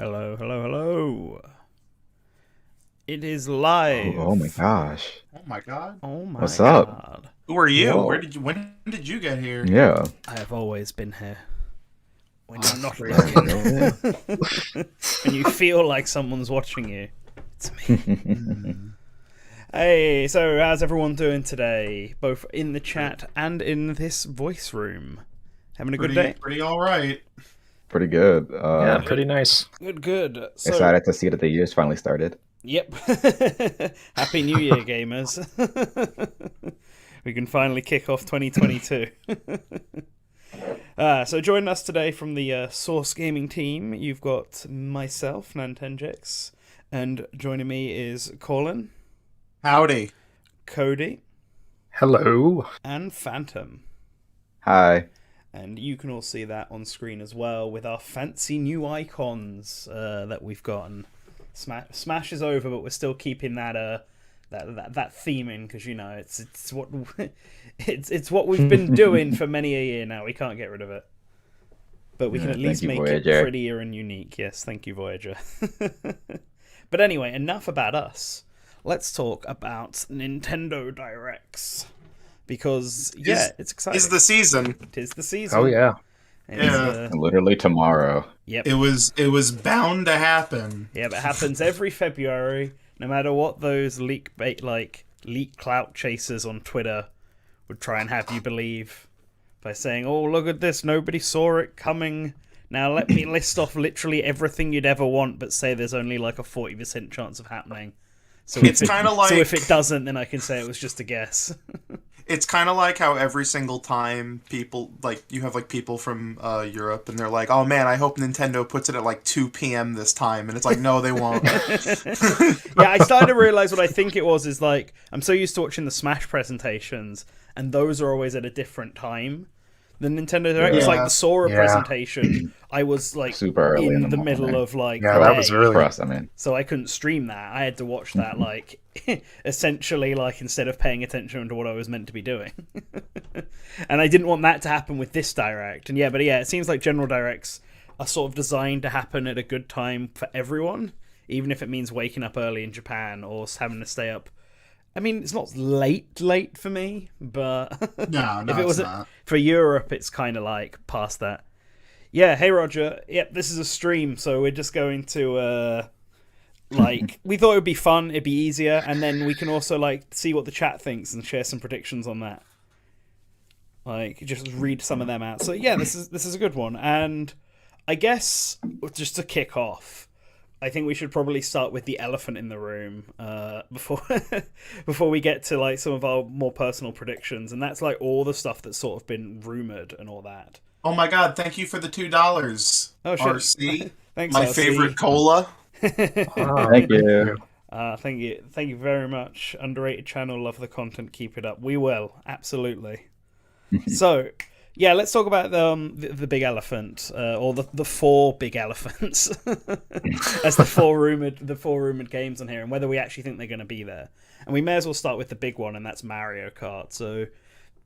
Hello, hello, hello. It is live. Oh my gosh. Oh my god. Oh my What's up? god. Who are you? Whoa. When did you get here? Yeah. I have always been here. When Oh, you're not crazy. looking. When you feel like someone's watching you. It's me. Hey, so how's everyone doing today? Both in the chat and in this voice room. Having a good day? Pretty alright. Pretty good. Yeah, pretty nice. Good. So, Excited to see that the year's finally started. yep. Happy New Year, gamers. We can finally kick off 2022. So joining us today from the Source Gaming team, you've got myself, Nantenjix, and joining me is Colin, Howdy. Cody, Hello. and Phantom. Hi. And you can all see that on screen as well with our fancy new icons that we've gotten. Smash is over, but we're still keeping that that theme in because it's what it's what we've been doing for many a year now. We can't get rid of it, but we can at least make Voyager. it prettier and unique. Yes, thank you, Voyager. But anyway, enough about us. Let's talk about Nintendo Directs. Because, it's exciting. It's the season. It is the season. Oh yeah. It's, Yeah. Literally tomorrow. Yep. It was bound to happen. Yeah, it happens every February, no matter what those leak clout chasers on Twitter would try and have you believe by saying, "Oh, look at this, nobody saw it coming. Now let me list off literally everything you'd ever want, but say there's only like a 40% chance of happening." So It's kind of like so if it doesn't, then I can say it was just a guess. it's kind of like how every single time people you have people from Europe and they're like, "Oh man, I hope Nintendo puts it at like 2 p.m. this time," and it's like, no, they won't. Yeah, I started to realize what I think it was is like I'm so used to watching the Smash presentations, and those are always at a different time. The Nintendo Direct was like the Sora Yeah. presentation. I was like Super early in in the the middle morning. of like Yeah, the that was day. really For us, I mean. So I couldn't stream that. I had to watch that like essentially like instead of paying attention to what I was meant to be doing. And I didn't want that to happen with this direct. And it seems like general directs are sort of designed to happen at a good time for everyone, even if it means waking up early in Japan or having to stay up. I mean, it's not late for me, but No, if it was it's not. for Europe, it's kind of like past that. Yeah, hey Roger. Yep, this is a stream, so we're just going to we thought it would be fun, it'd be easier, and then we can also like see what the chat thinks and share some predictions on that. Like just read some of them out. So yeah, this is a good one, and I guess just to kick off, I think we should probably start with the elephant in the room before before we get to like some of our more personal predictions, and that's like all the stuff that's sort of been rumored and all that. Oh my god, thank you for the $2. Oh shit! RC, Thanks, my RC. favorite cola. Thank you. Thank you very much. Underrated channel, love the content, keep it up. We will absolutely. So, yeah, let's talk about the big elephant, or the four big elephants, as the four rumored games on here, and whether we actually think they're going to be there. And we may as well start with the big one, and that's Mario Kart. So,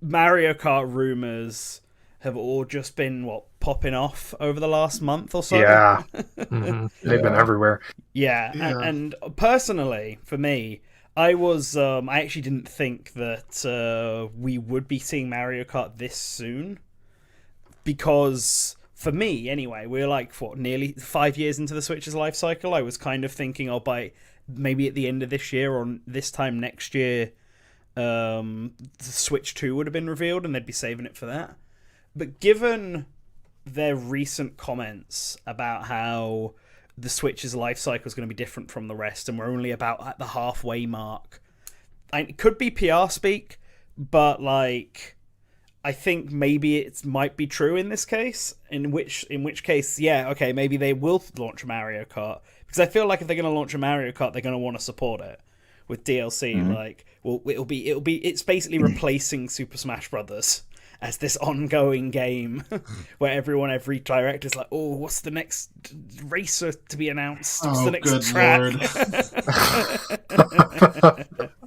Mario Kart rumors have all just been popping off over the last month or so. Yeah. They've been everywhere. Yeah, Yeah. And personally, for me, I actually didn't think that we would be seeing Mario Kart this soon, because for me, anyway, we're like nearly 5 years into the Switch's life cycle. I was kind of thinking, by maybe at the end of this year or this time next year, the Switch 2 would have been revealed, and they'd be saving it for that. But given their recent comments about how the Switch's life cycle is going to be different from the rest, and we're only about at the halfway mark. It could be PR speak, but like, I think maybe it might be true in this case. In which case, yeah, okay, maybe they will launch a Mario Kart, because I feel like if they're going to launch a Mario Kart, they're going to want to support it with DLC. Like, well, it's basically replacing Super Smash Brothers as this ongoing game where every direct is like, oh, what's the next racer to be announced? What's the next good track?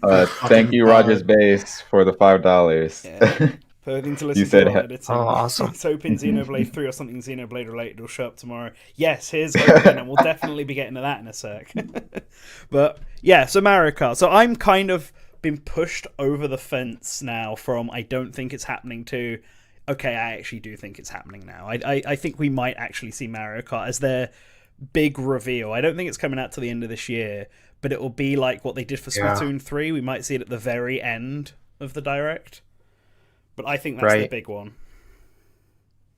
lord. Thank you, Rogers Base, for the $5. Yeah. So I need to You listen said to our he- editing. Oh, awesome. It's hoping Xenoblade 3 or something Xenoblade related will show up tomorrow. Yes, here's hoping, and we'll definitely be getting to that in a sec. But yeah, so Mario Kart. So I'm kind of been pushed over the fence now from I don't think it's happening to okay, I actually do think it's happening now. I think we might actually see Mario Kart as their big reveal. I don't think it's coming out till the end of this year, but it will be like what they did for Splatoon 3. We might see it at the very end of the Direct. But I think that's the big one.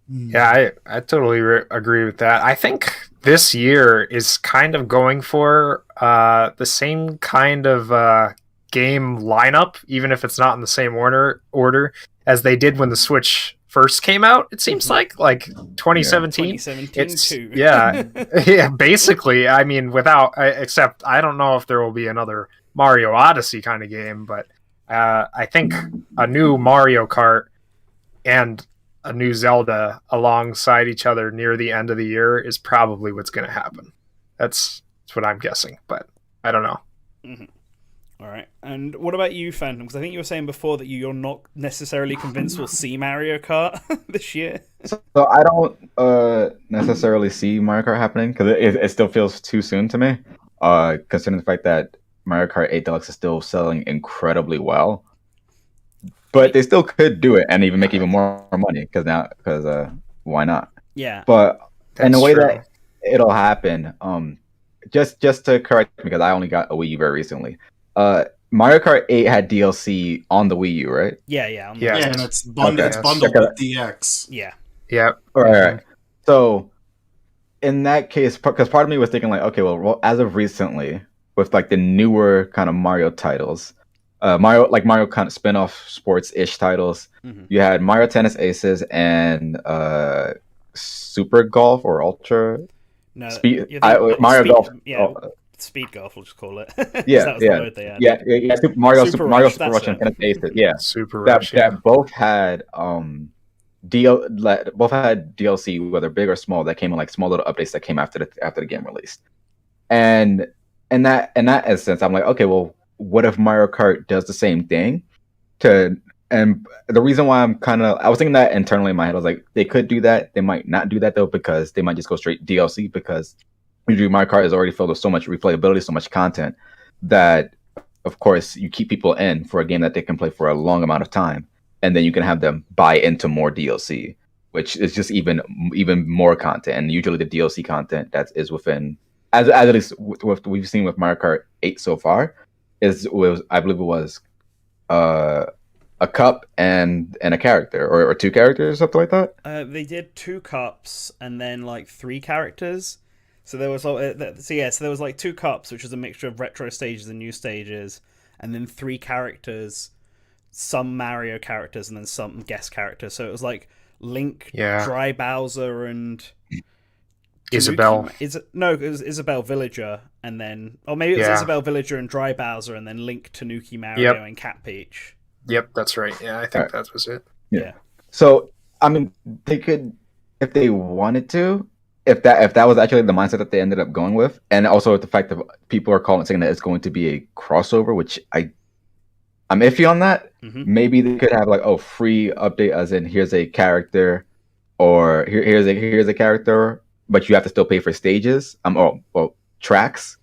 Yeah, I totally agree with that. I think this year is kind of going for the same kind of game lineup, even if it's not in the same order as they did when the Switch first came out. It seems like 2017. 2017 too. Yeah, basically. I mean, except I don't know if there will be another Mario Odyssey kind of game, but I think a new Mario Kart and a new Zelda alongside each other near the end of the year is probably what's going to happen. That's what I'm guessing, but I don't know. Mm-hmm. All right. And what about you, Phantom? Because I think you were saying before that you're not necessarily convinced we'll see Mario Kart this year. So I don't necessarily see Mario Kart happening because it still feels too soon to me. Considering the fact that Mario Kart 8 Deluxe is still selling incredibly well, but they still could do it and even make even more money because why not? Yeah. But in the That's way true. that it'll happen, just to correct me because I only got a Wii U very recently. Mario Kart 8 had DLC on the Wii U, right? Yeah. Yeah. Yeah, and it's bundled. Okay. It's bundled Okay. with DX. Yeah. Yeah. All right. So in that case, because part of me was thinking like, okay, well, as of recently, with like the newer kind of Mario titles, Mario kind of spin-off sports-ish titles, you had Mario Tennis Aces and Super Golf or Ultra No. Speed. Speed, Mario Golf. Yeah. Speed Golf, we'll just call it. Yeah, that was the word they had. Yeah. Mario Super Super Rush, Rush and that's Tennis Aces. Yeah, Super Rush. that both had both had DLC, whether big or small, that came in like small little updates that came after the game released. And in that essence, I'm like, okay, well, what if Mario Kart does the same thing? And the reason why I was thinking that internally in my head, I was like, they could do that. They might not do that though, because they might just go straight DLC because usually Mario Kart is already filled with so much replayability, so much content that, of course, you keep people in for a game that they can play for a long amount of time, and then you can have them buy into more DLC, which is just even more content. And usually the DLC content that is within, as at least what we've seen with Mario Kart 8 so far, I believe it was a cup and a character or two characters or something like that. They did 2 cups and then like 3 characters. So there was there was like 2 cups, which was a mixture of retro stages and new stages, and then 3 characters, some Mario characters, and then some guest characters. So it was like Link, Dry Bowser, and Isabelle. It was Isabelle Villager, and then maybe it was Isabelle Villager and Dry Bowser, and then Link, Tanuki, Mario, and Cat Peach. Yep, that's right. Yeah, I think that was it. Yeah. So I mean, they could, if they wanted to, if that was actually the mindset that they ended up going with, and also with the fact that people are saying that it's going to be a crossover, which I'm iffy on that. Mm-hmm. Maybe they could have like, free update, as in here's a character, or here's a character, but you have to still pay for stages. Tracks,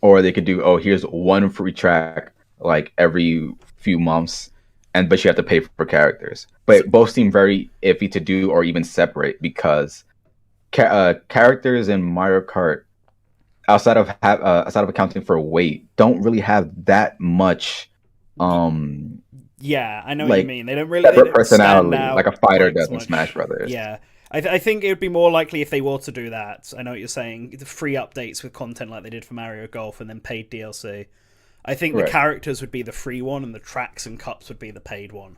or they could do here's one free track like every few months, but you have to pay for characters. But both seem very iffy to do or even separate because characters in Mario Kart, outside of accounting for weight, don't really have that much. Yeah, I know like, what you mean. They don't really personality stand out like a fighter does in much. Smash Brothers. Yeah, I think it would be more likely if they were to do that. I know what you're saying. The free updates with content like they did for Mario Golf and then paid DLC. I think the characters would be the free one and the tracks and cups would be the paid one.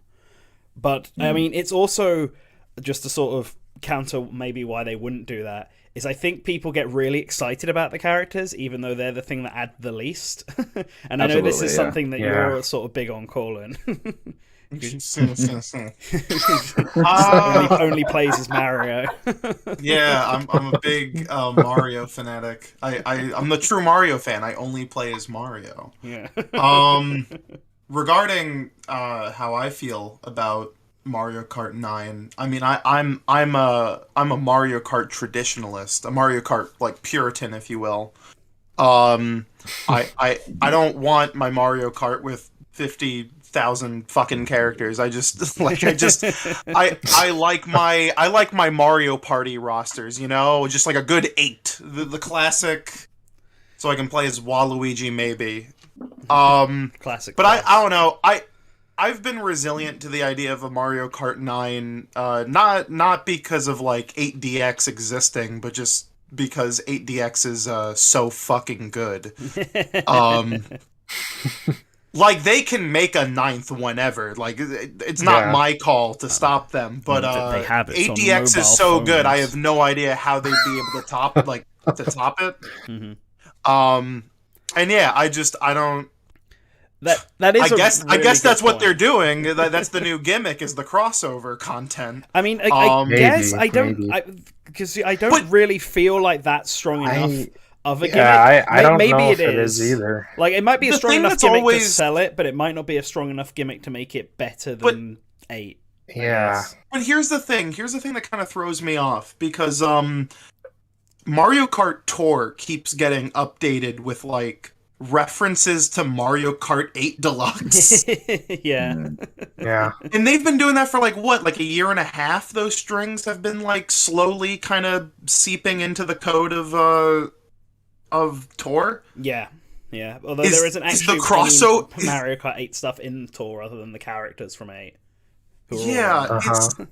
But, I mean, it's also, just to sort of counter maybe why they wouldn't do that, is I think people get really excited about the characters, even though they're the thing that add the least. And I know this is something that you're sort of big on, Colin. only plays as Mario. Yeah, I'm a big Mario fanatic. I'm the true Mario fan. I only play as Mario. Yeah. Regarding how I feel about Mario Kart 9. I mean, I'm a Mario Kart traditionalist, a Mario Kart like Puritan, if you will. I don't want my Mario Kart with 50,000 fucking characters. I like my Mario Party rosters, you know, just like a good 8, the classic, so I can play as Waluigi maybe. Classic. But I don't know. I've been resilient to the idea of a Mario Kart 9, not because of like 8DX existing, but just because 8DX is so fucking good. Like they can make a 9th whenever. Like it's not my call to stop them, but they have it 8DX is so good. I have no idea how they'd be able to top it. Mm-hmm. And yeah, I don't. That is. I guess that's what they're doing. That's the new gimmick, is the crossover content. I mean, I guess I don't, because I don't But- really feel like that's strong enough of a gimmick. I don't Maybe know it if it is is either. Like it might be a The strong thing enough that's gimmick to always- sell it, but it might not be a strong enough gimmick to make it better than 8. I Yeah. guess. But here's the thing that kind of throws me off, because Mario Kart Tour keeps getting updated with like references to Mario Kart 8 Deluxe. Yeah. Yeah. And they've been doing that for like what, like a year and a half. Those strings have been like slowly kind of seeping into the code of Tour. Yeah. Although Is- there isn't is actually the crosso- any Mario Kart 8 stuff in Tour other than the characters from 8. who are all Yeah, around.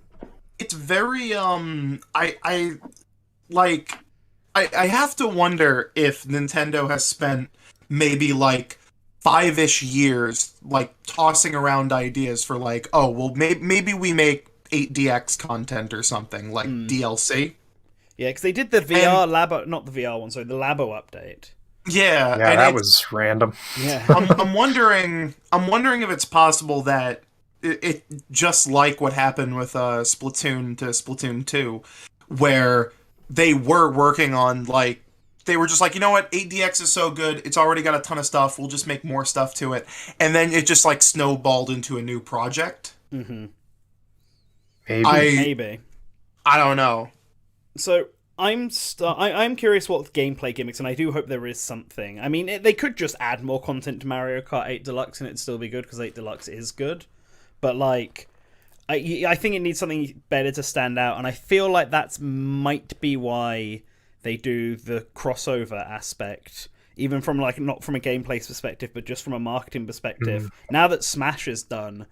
it's very I like I have to wonder if Nintendo has spent maybe like 5-ish years like tossing around ideas for like, oh well, maybe we make 8DX content or something like DLC. Yeah, because they did the VR Labo, not the VR one, sorry, the Labo update. Yeah, Yeah, and that was random. Yeah. I'm wondering if it's possible that it just like what happened with Splatoon to Splatoon 2, where they were working on like, they were just like, you know what, 8DX is so good, it's already got a ton of stuff, we'll just make more stuff to it, and then it just like snowballed into a new project. Mm-hmm. Maybe. Maybe. I don't know. So I'm curious what gameplay gimmicks, and I do hope there is something. I mean, they could just add more content to Mario Kart 8 Deluxe and it'd still be good, because 8 Deluxe is good. But like, I think it needs something better to stand out, and I feel like that might be why they do the crossover aspect, even from like, not from a gameplay perspective, but just from a marketing perspective. Now that Smash is done,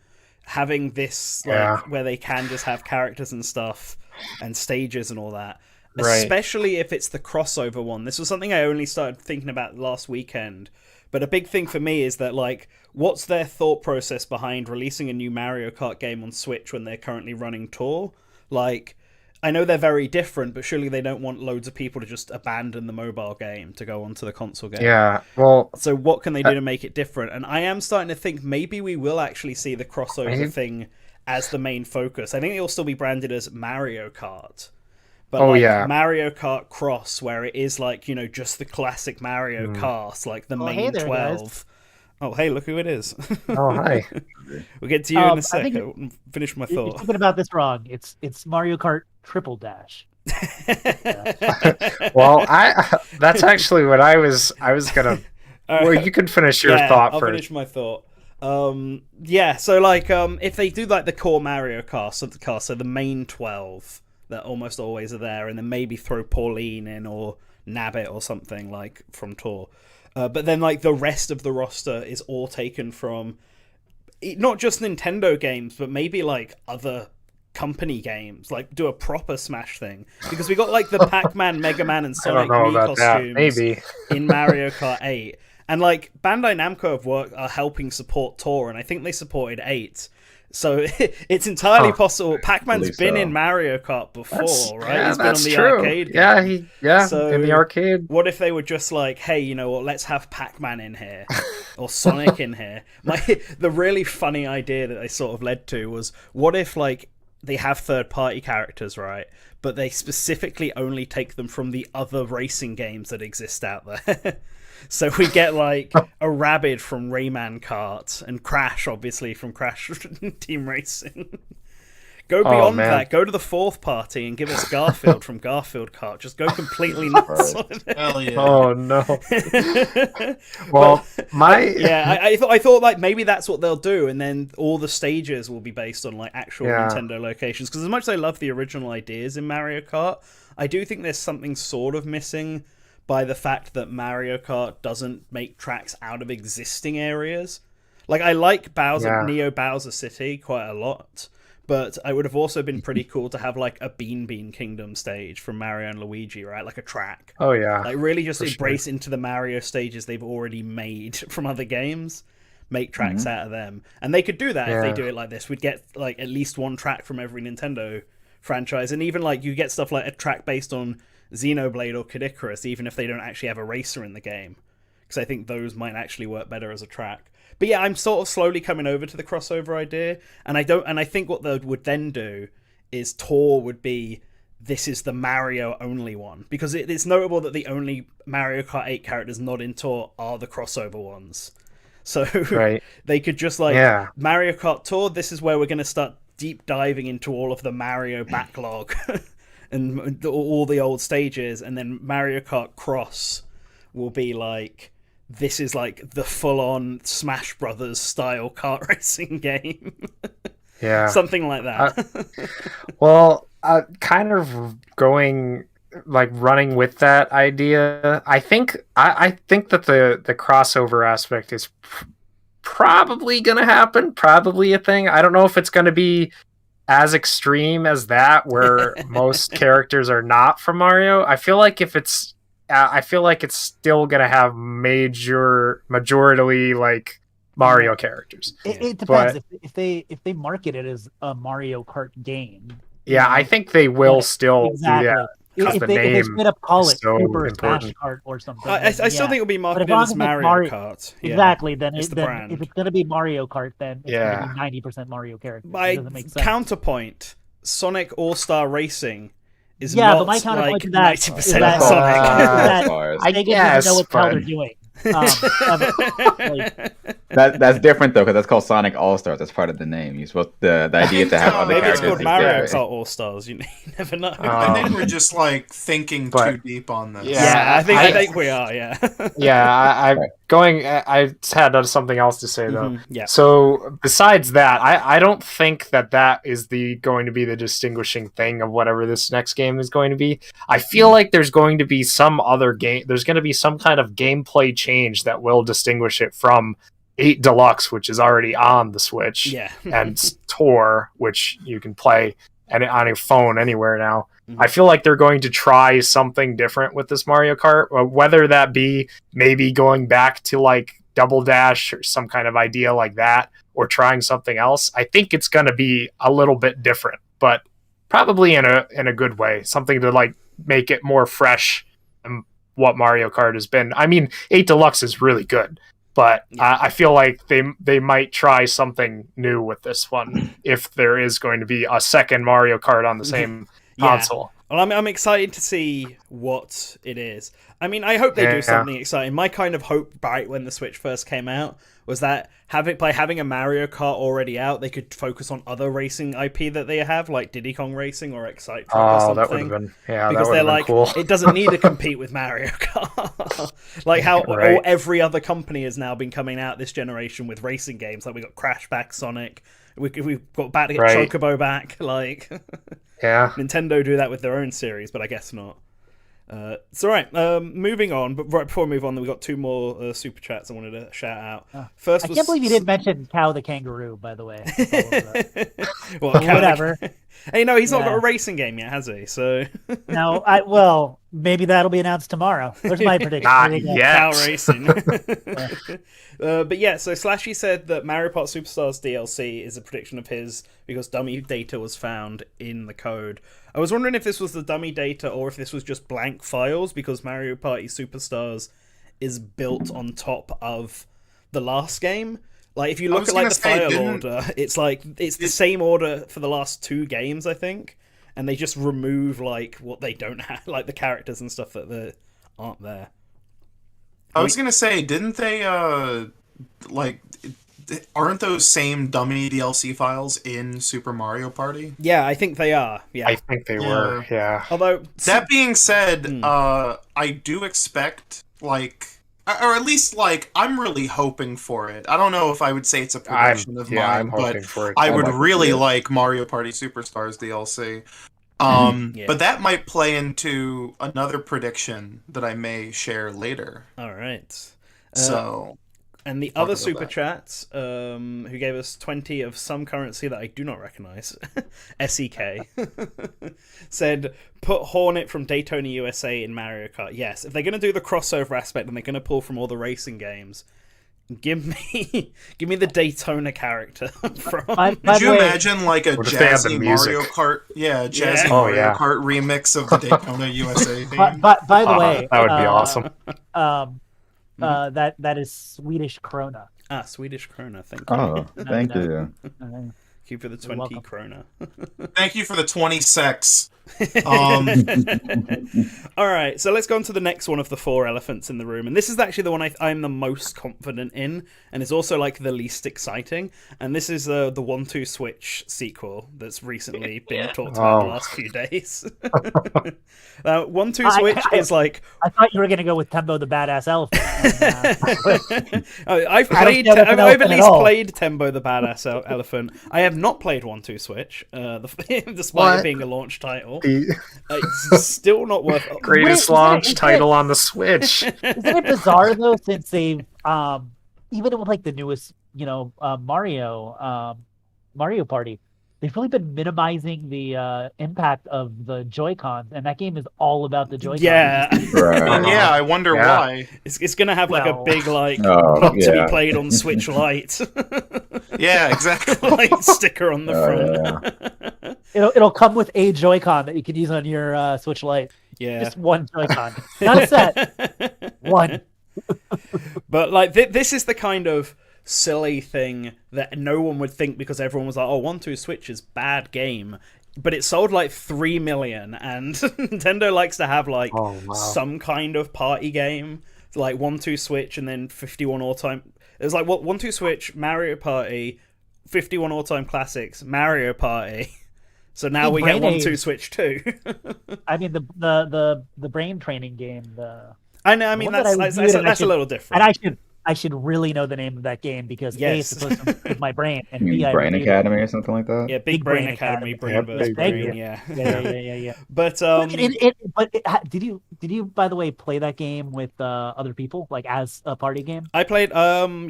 having this like where they can just have characters and stuff and stages and all that, especially if it's the crossover one. This was something I only started thinking about last weekend, but a big thing for me is that like, what's their thought process behind releasing a new Mario Kart game on Switch when they're currently running Tour? Like, I know they're very different, but surely they don't want loads of people to just abandon the mobile game to go onto the console game. Yeah, well... So what can they do to make it different? And I am starting to think maybe we will actually see the crossover thing as the main focus. I think it'll still be branded as Mario Kart. But Mario Kart Cross, where it is like, you know, just the classic Mario Kart, like the main hey there, 12. guys. Oh, hey, look who it is. Oh, hi. We'll get to you in a I sec. think I'll finish my You're thought. thinking about this wrong. It's Mario Kart Triple Dash. Well, that's actually what I was gonna... Well, you can finish your thought I'll first. finish my thought. So like, if they do like the core Mario cast, so the main 12 that almost always are there, and then maybe throw Pauline in or Nabbit or something like from Tour. But then like the rest of the roster is all taken from not just Nintendo games, but maybe like other company games, like do a proper Smash thing, because we got like the Pac-Man, Mega Man, and Sonic Mii costumes Maybe in Mario Kart 8, and like Bandai Namco are helping support Tour, and I think they supported 8. So it's entirely possible. Pac-Man's been in Mario Kart before, right? Yeah, He's been on that's the true. arcade game. So in the arcade. What if they were just like, hey, you know what, let's have Pac-Man in here or Sonic in here? The really funny idea that they sort of led to was, what if like they have third-party characters, right? But they specifically only take them from the other racing games that exist out there. So we get like a Rabid from Rayman Kart and Crash, obviously, from Crash Team Racing. Go beyond man. that. Go to the fourth party and give us Garfield from Garfield Kart. Just go completely nuts Right. with it. Hell yeah. Oh no. Well, I thought like maybe that's what they'll do, and then all the stages will be based on like actual Nintendo locations. Because as much as I love the original ideas in Mario Kart, I do think there's something sort of missing by the fact that Mario Kart doesn't make tracks out of existing areas. Like I like Neo Bowser City quite a lot. But it would have also been pretty cool to have like a Bean Kingdom stage from Mario and Luigi, right? Like a track. Oh yeah. Like really just embrace into the Mario stages they've already made from other games. Make tracks out of them. And they could do that if they do it like this. We'd get like at least one track from every Nintendo franchise. And even like you get stuff like a track based on Xenoblade or Kid Icarus, even if they don't actually have a racer in the game. Because I think those might actually work better as a track. But yeah, I'm sort of slowly coming over to the crossover idea, and I think what they would then do is Tour would be this is the Mario only one, because it's notable that the only Mario Kart 8 characters not in Tour are the crossover ones. So they could just like Mario Kart Tour. This is where we're going to start deep diving into all of the Mario backlog and all the old stages, and then Mario Kart Cross will be like. This is like the full-on Smash Brothers style kart racing game. Yeah. Something like that. Kind of running with that idea. I think that the crossover aspect is probably going to happen, probably a thing. I don't know if it's going to be as extreme as that, where most characters are not from Mario. I feel like it's still gonna have majority like Mario characters. It depends if they market it as a Mario Kart game. Yeah, I think they will still do that. If they straight up call it so Super important. Smash Kart or something, I still think it'll be marketed as Mario Kart. Exactly. Then it's the brand. If it's going to be Mario Kart, then it's going to be 90% Mario characters. By doesn't make sense. counterpoint, Sonic All-Star Racing is but not my counterpoint like to that 90% is that- Sonic. I They guess, know what the hell they're but- doing. That's different though, because that's called Sonic All Stars. That's part of the name. You're supposed the idea to have other Maybe it's characters. called Mario exist. Kart All Stars. You never know. I think we're just like thinking too deep on this. Yeah, I think we are. Yeah. I had something else to say though. Yeah. So besides that, I don't think that is going to be the distinguishing thing of whatever this next game is going to be. I feel like there's going to be some other game. There's going to be some kind of gameplay change that will distinguish it from 8 Deluxe, which is already on the Switch, and Tour, which you can play on your phone anywhere now. I feel like they're going to try something different with this Mario Kart, whether that be maybe going back to like Double Dash or some kind of idea like that, or trying something else. I think it's going to be a little bit different, but probably in a good way, something to like make it more fresh than what Mario Kart has been. I mean, 8 Deluxe is really good, but I feel like they might try something new with this one if there is going to be a second Mario Kart on the same console. Well, I'm excited to see what it is. I mean, I hope they do something exciting. My kind of hope right when the Switch first came out was that by having a Mario Kart already out, they could focus on other racing IP that they have, like Diddy Kong Racing or Excite Truck or something. That would have been because they're like, cool. It doesn't need to compete with Mario Kart. Like how every other company has now been coming out this generation with racing games. Like we got Crash back, Sonic. We've got back to get Chocobo back. Like, Nintendo do that with their own series, but I guess not. It's all right. Moving on, but right before we move on, we got 2 more super chats I wanted to shout out. First, I can't believe you didn't mention Cow the Kangaroo, by the way. Well, whatever. Hey, no, he's not got a racing game yet, has he? So no, maybe that'll be announced tomorrow. There's my prediction. Not yet. Cow racing. But yeah, so Slashy said that Mario Kart Superstars DLC is a prediction of his because dummy data was found in the code. I was wondering if this was the dummy data or if this was just blank files, because Mario Party Superstars is built on top of the last game. Like, if you look at like the file order, it's the same order for the last 2 games, I think, and they just remove like what they don't have, like the characters and stuff that aren't there. I was gonna say, didn't they aren't those same dummy DLC files in Super Mario Party? Yeah, I think they are. Yeah. I think they were. Yeah. Although That being said, Hmm. I do expect, like, or at least, like, I'm really hoping for it. I don't know if I would say it's a prediction of I'm mine, but hoping for it. I I'd would like to really see it. like Mario Party Superstars DLC. Yeah. But that might play into another prediction that I may share later. all right. So, And the Talk other about super that. chat, who gave us 20 of some currency that I do not recognize, SEK, said, put Hornet from Daytona USA in Mario Kart. Yes, if they're going to do the crossover aspect and they're going to pull from all the racing games, give me the Daytona character from... By could the you way, imagine, like, a What if they had the jazzy music? Mario Kart? Yeah, jazzy Yeah. Oh, Mario yeah. Kart remix of the Daytona USA theme. by the way, that would be awesome. That is Swedish krona. Ah, Swedish krona, thank you. Oh, thank no. you. Thank you for the You're 20 welcome. krona. Thank you for the 20 secs. All right, so let's go on to the next one of the four elephants in the room, and this is actually the one I'm the most confident in, and it's also like the least exciting. And this is the 1-2 Switch sequel that's recently been talked about the last few days. 1-2 Switch is like I thought you were gonna go with Tembo the Badass Elephant. I've I don't played. feel like an I've elephant at at least all. played Tembo the Badass Elephant. I have not played 1-2 Switch, despite What? it being a launch title. The It's still not worth. greatest Wait, launch isn't it- title on the Switch. Isn't it bizarre though, since they've even with like the newest, Mario Party, they've really been minimizing the impact of the Joy-Cons, and that game is all about the Joy-Cons. Yeah, Right. Yeah, I wonder Yeah. why. it's gonna have like a Well- big like Oh, not to be yeah. played on Switch Lite Yeah, exactly. like sticker on the Oh, front. It'll come with a Joy-Con that you can use on your Switch Lite. Yeah. Just one Joy-Con, not a set. One. But like this is the kind of silly thing that no one would think, because everyone was like, "Oh, 1-2 Switch is bad game," but it sold like 3 million, and Nintendo likes to have like Oh, wow. some kind of party game, like 1-2 Switch, and then 51 all-time. It was like 1-2 Switch, Mario Party, 51 all-time classics, Mario Party. So now Hey, we get Brain 1-2 Age. Switch too. I mean the brain training game. I know. I mean, one that I that's reviewed, and I a should- little different. And I should really know the name of that game, because A, Yes. it's supposed to with my brain, and You B, mean I Brain reviewed it. Academy or something like that? Yeah, Big Brain Academy, Brain vs. Big Brain. Brain. Yeah. Yeah. But Did you by the way play that game with other people, like as a party game? I played.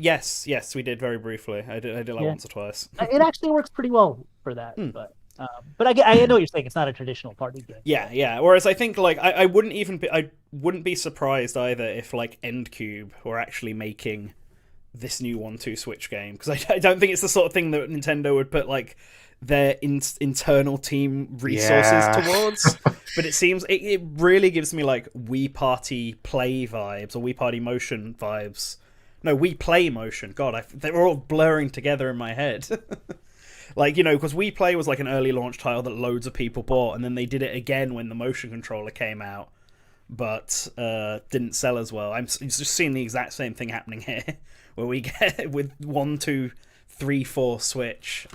Yes, we did very briefly. I did like Yeah. once or twice. It actually works pretty well for that. But I know what you're saying. It's not a traditional party game. Yeah. Whereas I think like I wouldn't be surprised either if like Endcube were actually making this new 1-2 Switch game, because I don't think it's the sort of thing that Nintendo would put like their internal team resources Yeah. towards. But it seems it really gives me like Wii Party Play vibes, or Wii Party Motion vibes. No, Wii Play Motion. God, they were all blurring together in my head. Like, because Wii Play was like an early launch title that loads of people bought, and then they did it again when the motion controller came out, but didn't sell as well. I'm just seeing the exact same thing happening here, where we get with 1-2 3-4 Switch.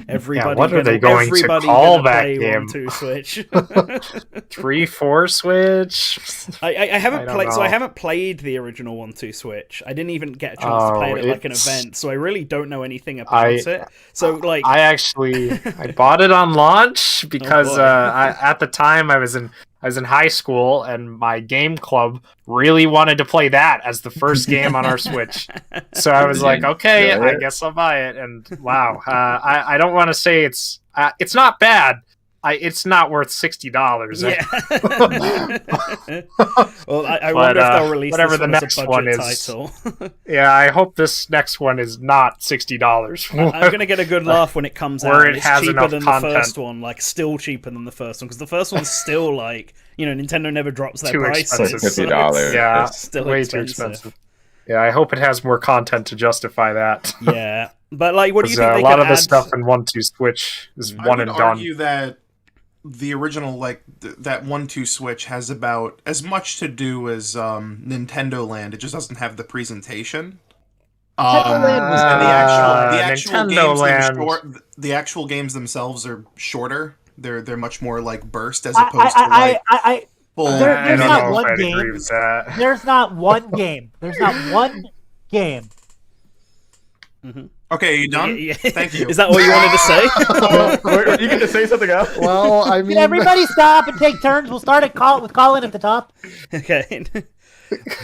Everybody, what are they going to call that game? 1-2 Switch. 3-4 Switch. I haven't don't played, so I know. haven't played the original 1-2 Switch. I didn't even get a chance to play it at like an it's- event, so I really don't know anything about it. So like, I bought it on launch because boy. at the time I was in high school, and my game club really wanted to play that as the first game on our Switch. So I was like, okay, Yeah. I guess I'll buy it. And wow, I don't want to say it's not bad. It's not worth $60. yeah. Well, I But, wonder if they'll release whatever this the one as next a budget one is. title. Yeah, I hope this next one is not $60. I'm gonna get a good laugh when it comes Where out. it And it's has cheaper enough than content. the first one, like still cheaper than the first one, because the first one's still like, Nintendo never drops their Too prices. expensive. so $50. it's Yeah, still way expensive. too expensive. Yeah, I hope it has more content to justify that. Yeah, but like, what do you Because think they a lot could of the add? stuff in 1-2 Switch is I one would and done. argue that the original, like, that 1-2 Switch has about as much to do as Nintendo Land. It just doesn't have the presentation. Land was And the actual Nintendo games Land. the actual games themselves are shorter. They're much more like burst as I, opposed to like full. There- I there's don't not know one if I'd game. agree with that. There's not one game. There's not one game. Okay, are you done? Yeah. Thank you. Is that all you wanted to say? Were you going to say something else? Well, I Can mean, everybody stop and take turns? We'll start with Colin at the top. Okay.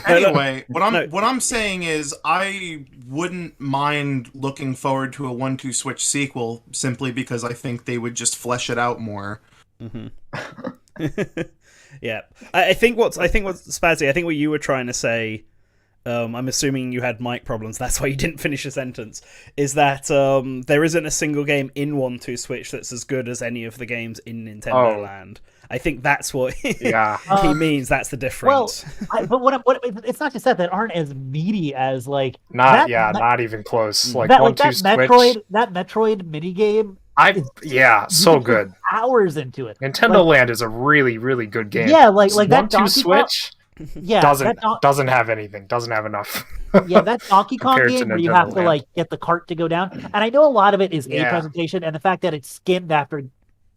Anyway, No. what I'm saying is I wouldn't mind looking forward to a 1-2 Switch sequel simply because I think they would just flesh it out more. Yeah, I think what's Spazzy. I think what you were trying to say. I'm assuming you had mic problems. That's why you didn't finish a sentence. Is that there isn't a single game in 1-2 Switch that's as good as any of the games in Nintendo Land. I think that's what Yeah. he means. That's the difference. But what it's not just that aren't as meaty as like Not that, not even close. Like that, one like two that Switch. Metroid minigame. So You can good. put hours into it. Nintendo Land is a really really good game. Yeah, like that 1-2 Donkey Kong. Switch Yeah, doesn't have anything. Doesn't have enough. yeah, that Donkey Kong Compared to game where you Nintendo have to Land. like get the cart to go down. And I know a lot of it is a Yeah. presentation and the fact that it's skimmed after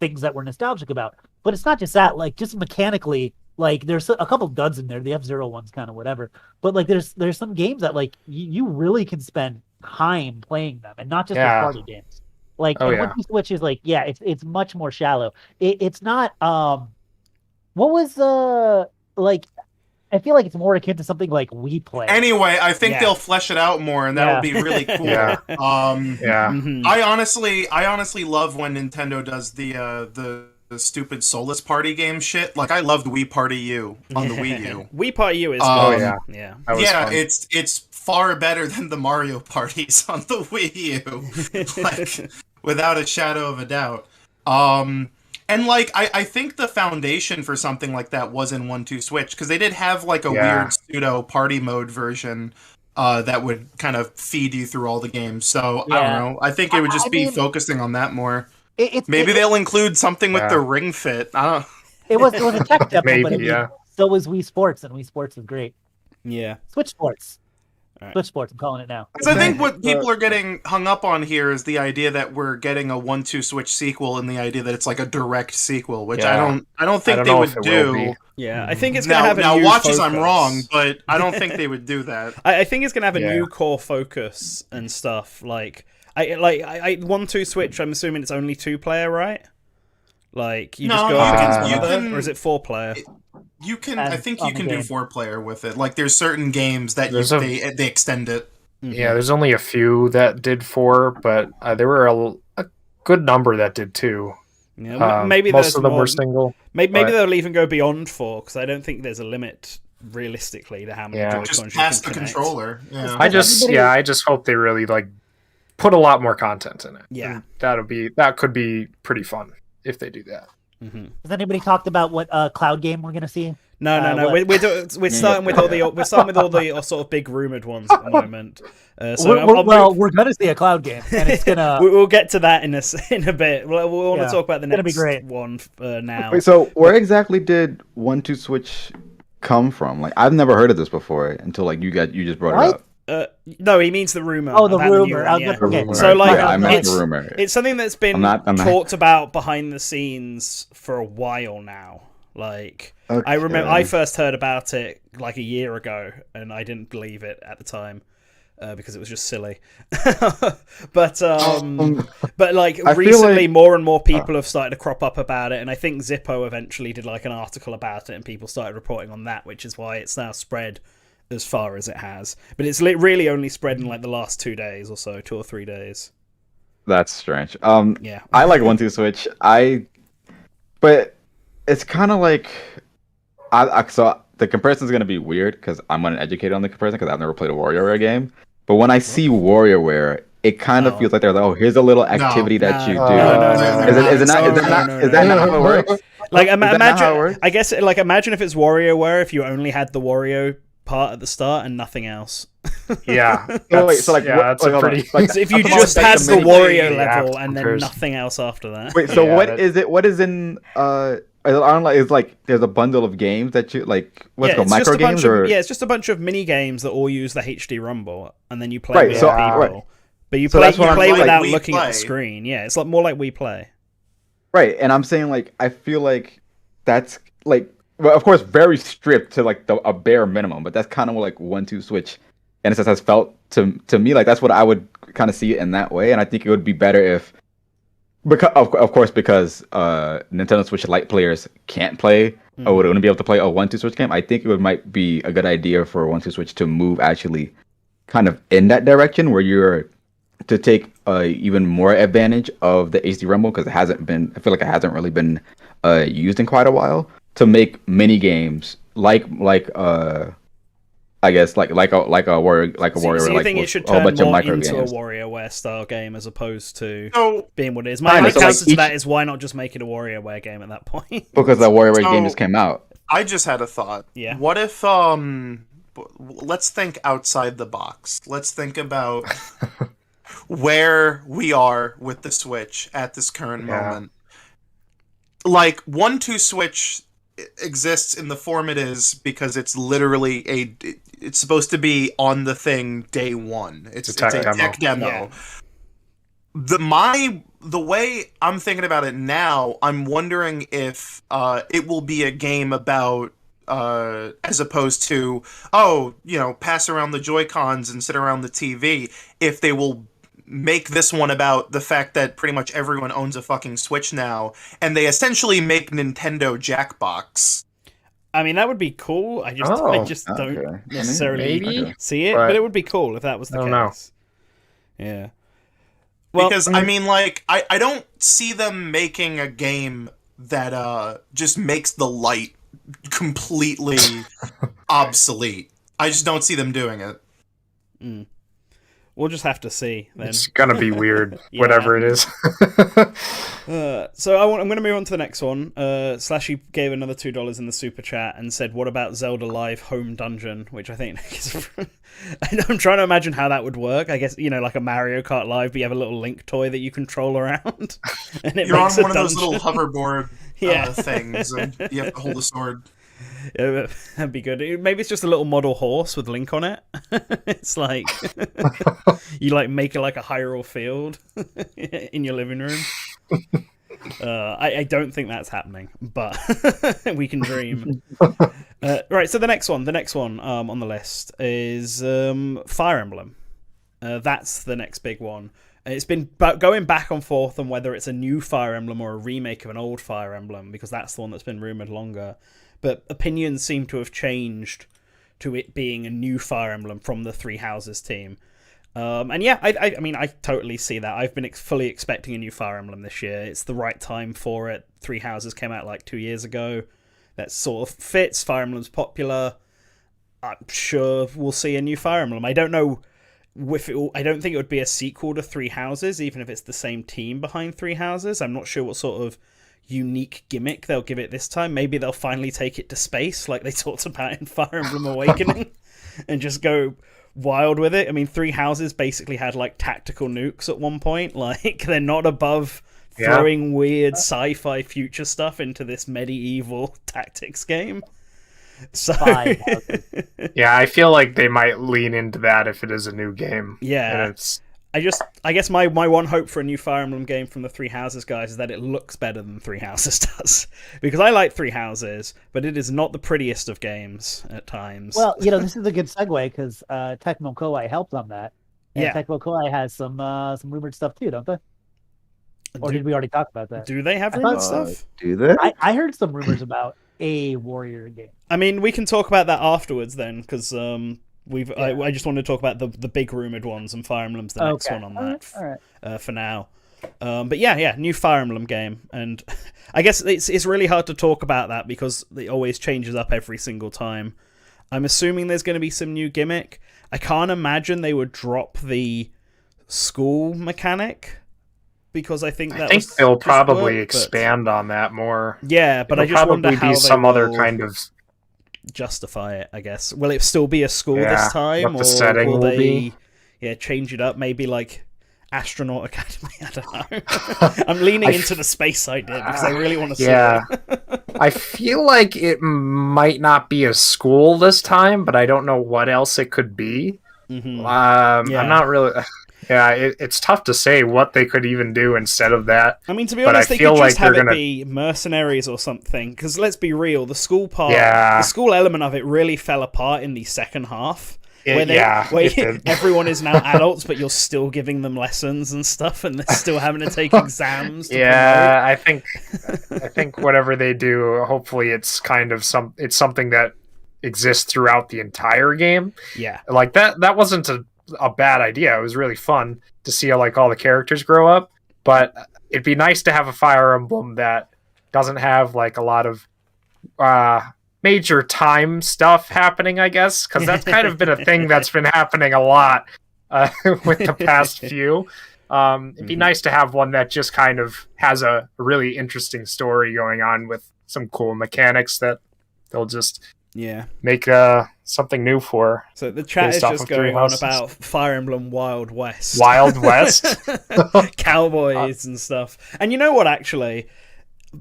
things that we're nostalgic about. But it's not just that. Like just mechanically, like there's a couple duds in there. The F-Zero one's kind of whatever. But like there's some games that like you really can spend time playing them and not just Yeah. the party games. Like Oh, and yeah. Which is like it's much more shallow. It's not what was like I feel like it's more akin to something like We Play. Anyway, I think Yeah. they'll flesh it out more, and that would be really cool. Yeah. Yeah. Mhm. I honestly love when Nintendo does the stupid Solus Party game shit. Like I loved Wii Party U on the Wii U. Wii Party U is Oh, good. yeah. Yeah. That was Yeah, fun. it's far better than the Mario parties on the Wii U, like without a shadow of a doubt. And like I think the foundation for something like that was in 1-2 Switch because they did have like a weird pseudo party mode version that would kind of feed you through all the games. So I Yeah. don't know. I think it would just I be mean, focusing on that more. It's Maybe they'll include something with Yeah. the Ring Fit. I don't. It was a tech demo, Maybe, but I mean, yeah. so was Wii Sports, and Wii Sports is great. Yeah. Switch Sports. All right. Switch Sports, I'm calling it now. So I think what people are getting hung up on here is the idea that we're getting a 1-2 Switch sequel, and the idea that it's like a direct sequel, which Yeah. I don't think I don't they know would if it will do. be. Yeah. I think it's gonna Now, have a now new watch as focus. I'm wrong, but I don't think they would do that. I think it's gonna have a Yeah. new core focus and stuff. Like I 1-2 Switch. I'm assuming it's only 2-player, right? Like you just No, go up you against can- one you another, can- or is it 4-player? You can, As I think on you the can do game. 4-player with it. Like there's certain games that There's a- they extend it. Yeah, there's only a few that did 4, but there were a good number that did 2. Yeah, maybe most there's of them more. were single. Maybe but- they'll even go beyond 4 because I don't think there's a limit realistically to how many Yeah. Joy-Cons Just you past the can connect. controller. Yeah. I just hope they really like put a lot more content in it. Yeah. And that could be pretty fun if they do that. Mhm. Has anybody talked about what cloud game we're gonna see? No. What? We're starting with all the sort of big rumored ones at the moment. So We're gonna see a cloud game, and it's gonna. we'll get to that in a bit. We'll want Yeah, to talk about the it's gonna be next great. one now. Wait, so where exactly did 1-2 Switch come from? Like I've never heard of this before until like you just brought What? it up. No, he means the rumor. Oh, the about new rumor. one, I was yeah. gonna- okay. Rumor. So, like, yeah, I meant it's- the rumor. It's something that's been I'm not- talked about behind the scenes for a while now. Like, I remember I first heard about it like a year ago, and I didn't believe it at the time because it was just silly. but like I feel recently, like- more and more people have started to crop up about it, and I think Zippo eventually did like an article about it, and people started reporting on that, which is why it's now spread as far as it has. But it's really only spread in like the last 2 days or so, 2 or 3 days. That's strange. Yeah. I like 1-2 Switch. But it's kind of like so the comparison is going to be weird because I'm uneducated on the comparison because I've never played a WarioWare game. But when I see WarioWare, it kind of feels like they're like, oh, here's a little activity that you do. Is that not how it works? Like Is that not how it imagine, works? I guess like imagine if it's WarioWare if you only had the Wario part at the start and nothing else. Yeah. Oh, wait, so like, yeah, what, that's like, a hold on. pretty. Like, So if you I'm just talking had about the mini- Wario yeah, level and then comparison. nothing else after that. Wait, so Yeah, what that- is it? What is in I don't like. It's like there's a bundle of games that you like. What's it called, micro games or it's just a bunch of mini games that all use the HD Rumble, and then you play Right, with so- other people. right. But you So play that's what I'm play like, without we looking at play. the screen. Yeah, it's like more like we play. right. And I'm saying like I feel like that's like well, of course, very stripped to like a bare minimum, but that's kind of what like 1-2 Switch in a sense has felt to me. Like that's what I would kind of see it in that way, and I think it would be better if. Because of course, because Nintendo Switch Lite players can't play or wouldn't be able to play a 1-2 Switch game, I think it might be a good idea for 1-2 Switch to move actually kind of in that direction where you're to take even more advantage of the HD Rumble because I feel like it hasn't really been used in quite a while to make mini games like I guess like a warrior So you like think with it should a whole turn bunch of more micro into games. a WarioWare style game as opposed to So being what it is? My Kinda, so, like, counter to each- that is why not just make it a WarioWare game at that point? Because the WarioWare game So- just came out. I just had a thought. Yeah. What if let's think outside the box. Let's think about where we are with the Switch at this current moment. Like 1-2 Switch exists in the form it is because it's literally it's supposed to be on the thing day one. It's a tech demo. Yeah. The way I'm thinking about it now, I'm wondering if it will be a game about as opposed to pass around the Joy-Cons and sit around the TV. If they will make this one about the fact that pretty much everyone owns a fucking Switch now, and they essentially make Nintendo Jackbox. I mean, that would be cool. I just Okay. don't necessarily maybe, see it, but but it would be cool if that was the I case. don't know. Yeah. Well, Because I mean, like, I don't see them making a game that just makes the light completely obsolete. I just don't see them doing it. we'll just have to see then. It's gonna be weird, Yeah. whatever it is. So I'm going to move on to the next one. Slashy gave another $2 in the super chat and said, "What about Zelda Live Home Dungeon?" Which I think is. I'm trying to imagine how that would work. I guess like a Mario Kart Live, but you have a little Link toy that you control around, and it You're on makes a one of those dungeon. little hoverboard Yeah. things, and you have to hold a sword. Yeah, that'd be good. Maybe it's just a little model horse with Link on it. It's like you like make it like a Hyrule field in your living room. I don't think that's happening, but we can dream. Right, so the next one on the list is Fire Emblem. That's the next big one. It's been going back and forth on whether it's a new Fire Emblem or a remake of an old Fire Emblem, because that's the one that's been rumored longer. But opinions seem to have changed to it being a new Fire Emblem from the Three Houses team. And yeah, I mean, I totally see that. I've been fully expecting a new Fire Emblem this year. It's the right time for it. Three Houses came out like 2 years ago. That sort of fits. Fire Emblem's popular. I'm sure we'll see a new Fire Emblem. I don't know if I don't think it would be a sequel to Three Houses, even if it's the same team behind Three Houses. I'm not sure what sort of unique gimmick they'll give it this time. Maybe they'll finally take it to space like they talked about in Fire Emblem Awakening and just go wild with it. I mean, Three Houses basically had like tactical nukes at one point. Like they're not above throwing weird sci-fi future stuff into this medieval tactics game. So Yeah, I feel like they might lean into that if it is a new game. Yeah. And it's I guess my one hope for a new Fire Emblem game from the Three Houses guys is that it looks better than Three Houses does. Because I like Three Houses, but it is not the prettiest of games at times. Well, this is a good segue because Tecmo Koei helped on that. And Yeah. Tecmo Koei has some rumored stuff too, don't they? Or did we already talk about that? Do they have I rumored thought- stuff? Do they? I heard some rumors about a Warrior game. I mean, we can talk about that afterwards then, because I just want to talk about the big rumored ones, and Fire Emblem's the next one on that. All right. For now. But yeah, new Fire Emblem game, and I guess it's really hard to talk about that because it always changes up every single time. I'm assuming there's going to be some new gimmick. I can't imagine they would drop the school mechanic because I think they'll probably expand on that more. Yeah, but It'll I just wonder probably how be they some other will kind of justify it. I guess. Will it still be a school this Yeah, time, what the or setting will will they be. change it up? Maybe like Astronaut Academy. I don't know. I'm leaning into the space idea because I really want to see it. I feel like it might not be a school this time, but I don't know what else it could be. Mm-hmm. I'm not really. Yeah, it's tough to say what they could even do instead of that. I mean, to be honest, they could just have it be mercenaries or something. Because let's be real, the school part, the school element of it really fell apart in the second half. Where everyone is now adults, but you're still giving them lessons and stuff, and they're still having to take exams. I think whatever they do, hopefully it's kind of it's something that exists throughout the entire game. Yeah, like that wasn't a bad idea. It was really fun to see how like all the characters grow up, but it'd be nice to have a Fire Emblem that doesn't have like a lot of major time stuff happening, I guess, because that's kind of been a thing that's been happening a lot with the past few. It'd be nice to have one that just kind of has a really interesting story going on with some cool mechanics that they'll just make something new for. So the chat is just going on about Fire Emblem Wild West. Wild West? Cowboys and stuff. And you know what, actually?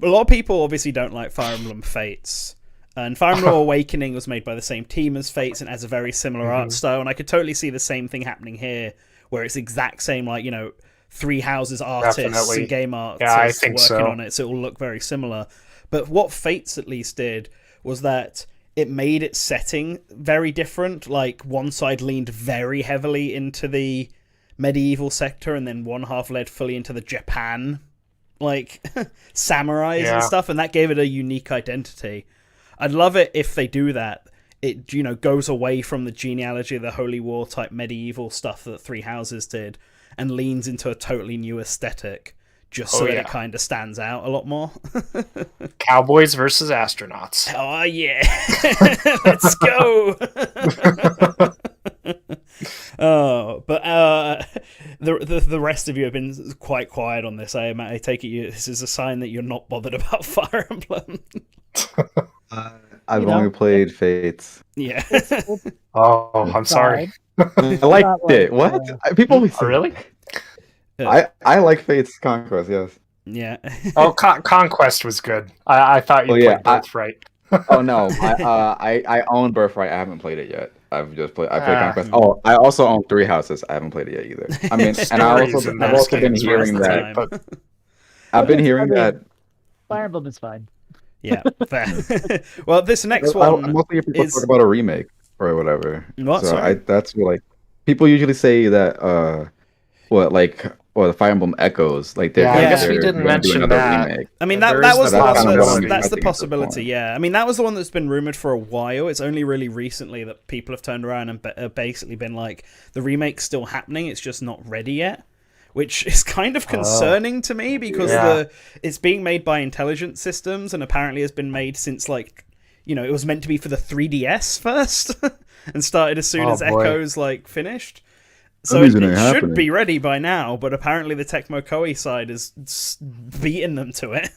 A lot of people obviously don't like Fire Emblem Fates. And Fire Emblem Awakening was made by the same team as Fates and has a very similar art style. And I could totally see the same thing happening here, where it's the exact same, like, you know, Three Houses artists and game artists working on it. So it will look very similar. But what Fates at least did was that it made its setting very different. Like, one side leaned very heavily into the medieval sector, and then one half led fully into the Japan, like, samurais and stuff, and that gave it a unique identity. I'd love it if they do that. It, you know, goes away from the genealogy of the Holy War type medieval stuff that Three Houses did, and leans into a totally new aesthetic, just so that it kind of stands out a lot more. Cowboys versus astronauts. Oh, yeah. Let's go. But the rest of you have been quite quiet on this. I take it this is a sign that you're not bothered about Fire Emblem. I've only played Fates. Yeah. Oh, I'm sorry. I liked it. What? People always say really? I like Fates Conquest, yes. Yeah. Oh, Conquest was good. I thought you played Birthright. Oh no, I own Birthright. I haven't played it yet. I played Conquest. Oh, I also own Three Houses. I haven't played it yet either. I mean, and I've also been hearing that. I've been hearing that Fire Emblem is fine. Yeah, fair. Well, this next one mostly if people talk about a remake or whatever. What? So Sorry? that's what, like, people usually say that the Fire Emblem Echoes, like, I guess we didn't mention that. Remake. I mean, that was the one that's the possibility. Yeah, I mean, that was the one that's been rumored for a while. It's only really recently that people have turned around and basically been like, the remake's still happening, it's just not ready yet. Which is kind of concerning to me, because it's being made by Intelligent Systems, and apparently has been made since, like, you know, it was meant to be for the 3DS first, and started as soon as Echoes, like, finished. So it should be ready by now, but apparently the Tecmo Koei side is beating them to it.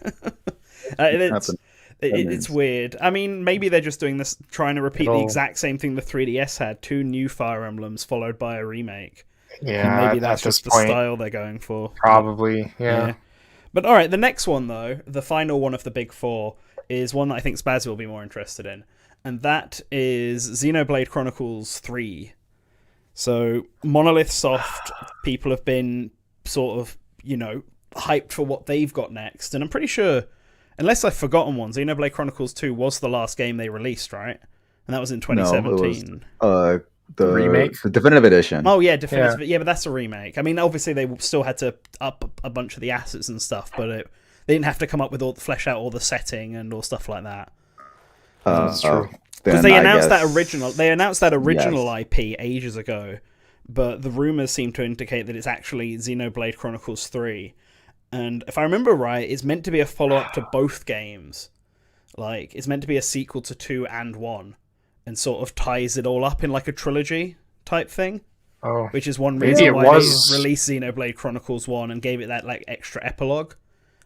It's weird. I mean, maybe they're just doing this, trying to repeat the exact same thing the 3DS had, 2 new Fire Emblems followed by a remake. Yeah, and maybe that's just the style they're going for. Probably, yeah. But all right, the next one, though, the final one of the big 4, is one that I think Spaz will be more interested in. And that is Xenoblade Chronicles 3. So, Monolith Soft, people have been sort of, you know, hyped for what they've got next. And I'm pretty sure, unless I've forgotten one, Xenoblade Chronicles 2 was the last game they released, right? And that was in 2017. No, the remake? The Definitive Edition. Oh, yeah, Definitive. Yeah, but that's a remake. I mean, obviously, they still had to up a bunch of the assets and stuff, but they didn't have to come up with flesh out all the setting and all stuff like that. That's true. Because they announced that original IP ages ago, but the rumors seem to indicate that it's actually Xenoblade Chronicles 3. And if I remember right, it's meant to be a follow-up to both games. Like, it's meant to be a sequel to 2 and 1. And sort of ties it all up in like a trilogy type thing. Oh, which is one reason why they released Xenoblade Chronicles 1 and gave it that like extra epilogue.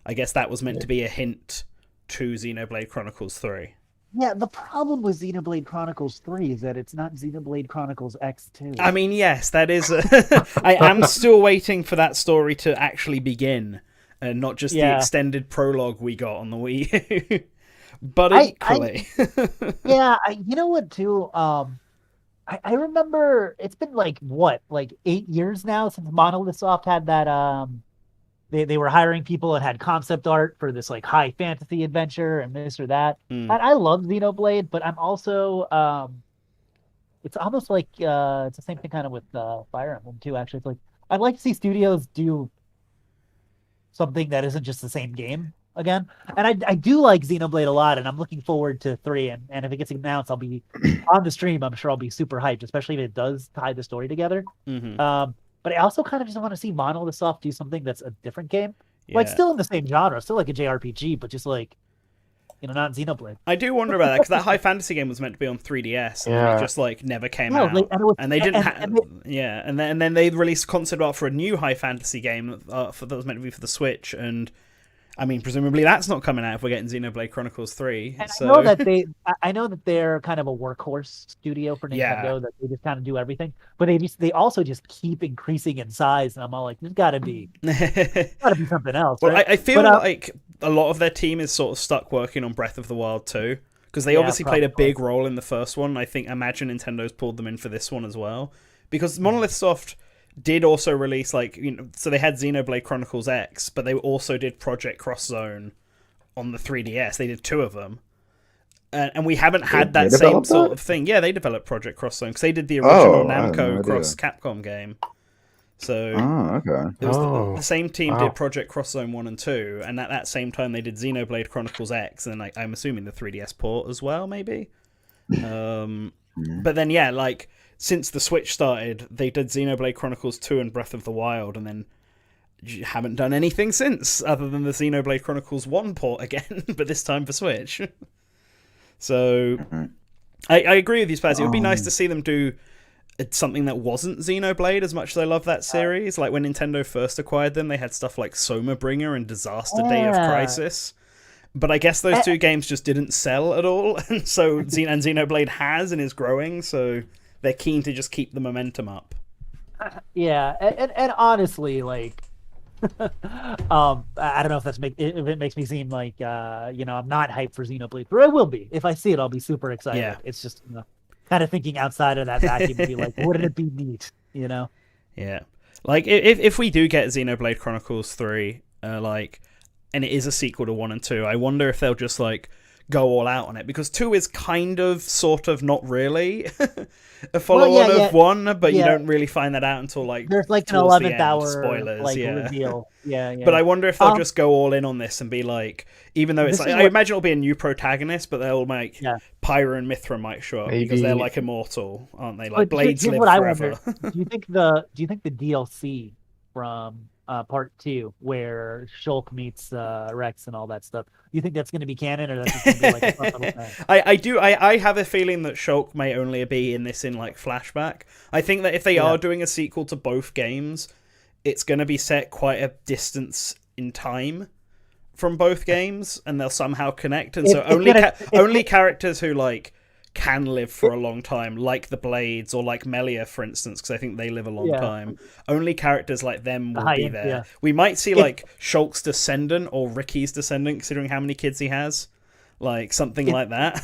I guess that was meant to be a hint to Xenoblade Chronicles 3. Yeah, the problem with Xenoblade Chronicles 3 is that it's not Xenoblade Chronicles X2. I mean, yes, that is. I am still waiting for that story to actually begin, and not just the extended prologue we got on the Wii U. But equally, you know what too? I remember it's been like 8 years now since Monolith Soft had that. They were hiring people and had concept art for this like high fantasy adventure and this or that. I love Xenoblade, but I'm also it's almost like it's the same thing kind of with Fire Emblem too. Actually, it's like I'd like to see studios do something that isn't just the same game again. And I do like Xenoblade a lot, and I'm looking forward to 3. And if it gets announced, I'll be on the stream. I'm sure I'll be super hyped, especially if it does tie the story together. But I also kind of just want to see Monolith Soft do something that's a different game. Like, still in the same genre, still like a JRPG, but just like, not Xenoblade. I do wonder about that, because that high fantasy game was meant to be on 3DS, and it just like never came out. And they didn't and then they released concept art for a new high fantasy game that was meant to be for the Switch, and I mean, presumably that's not coming out if we're getting Xenoblade Chronicles 3. And so... I know that they're kind of a workhorse studio for Nintendo, that they just kind of do everything. But they also just keep increasing in size, and I'm all like, there's got to be something else. Well, right? I feel like a lot of their team is sort of stuck working on Breath of the Wild 2, because they obviously played a big role in the first one. I imagine Nintendo's pulled them in for this one as well, because Monolith Soft did also release, like, so they had Xenoblade Chronicles X, but they also did Project Cross Zone on the 3DS. They did 2 of them. And we haven't had that same sort of thing. Yeah, they developed Project Cross Zone, because they did the original Namco Cross Capcom game. So it was the same team did Project Cross Zone 1 and 2, and at that same time they did Xenoblade Chronicles X, and I'm assuming the 3DS port as well, maybe? But then, since the Switch started, they did Xenoblade Chronicles 2 and Breath of the Wild, and then haven't done anything since, other than the Xenoblade Chronicles 1 port again, but this time for Switch. So, I agree with you, Spaz. It would be nice to see them do something that wasn't Xenoblade, as much as I love that series. Like, when Nintendo first acquired them, they had stuff like Soma Bringer and Disaster Day of Crisis. But I guess those 2 games just didn't sell at all, and so Xenoblade has and is growing, so they're keen to just keep the momentum up. Yeah, and honestly, like, I don't know if if it makes me seem like I'm not hyped for Xenoblade 3. I will be. If I see it, I'll be super excited. Yeah. It's just kind of thinking outside of that vacuum to be like, wouldn't it be neat? Yeah. Like, if we do get Xenoblade Chronicles 3, and it is a sequel to 1 and 2, I wonder if they'll just like go all out on it, because 2 is kind of, sort of, not really a follow-on of 1, but you don't really find that out until like there's like an 11th hour spoilers, reveal. Yeah. But I wonder if they'll just go all in on this and be like, even though it's like, I imagine it'll be a new protagonist, but they'll make Pyra and Mithra might show up because they're like immortal, aren't they? Like, blades live forever. Do you think the DLC from part 2, where Shulk meets Rex and all that stuff, do you think that's going to be canon, or that's just going to be like a fun little thing? I have a feeling that Shulk may only be in this in like flashback. I think that if they are doing a sequel to both games, it's going to be set quite a distance in time from both games, and they'll somehow connect. And so only characters who like can live for a long time, like the Blades or like Melia, for instance, because I think they live a long time. Only characters like them will be there. Yeah. We might see like Shulk's descendant or Ricky's descendant, considering how many kids he has, like something like that.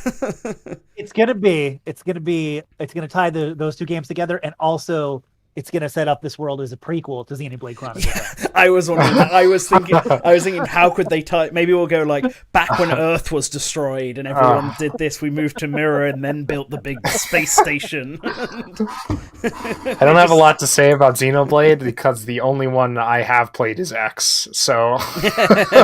It's gonna tie those 2 games together, and also it's going to set up this world as a prequel to Xenoblade Chronicles. I was wondering that. I was thinking, how could they tie? Maybe we'll go like back when Earth was destroyed and everyone did this. We moved to Mirror and then built the big space station. I don't have a lot to say about Xenoblade because the only one I have played is X. So,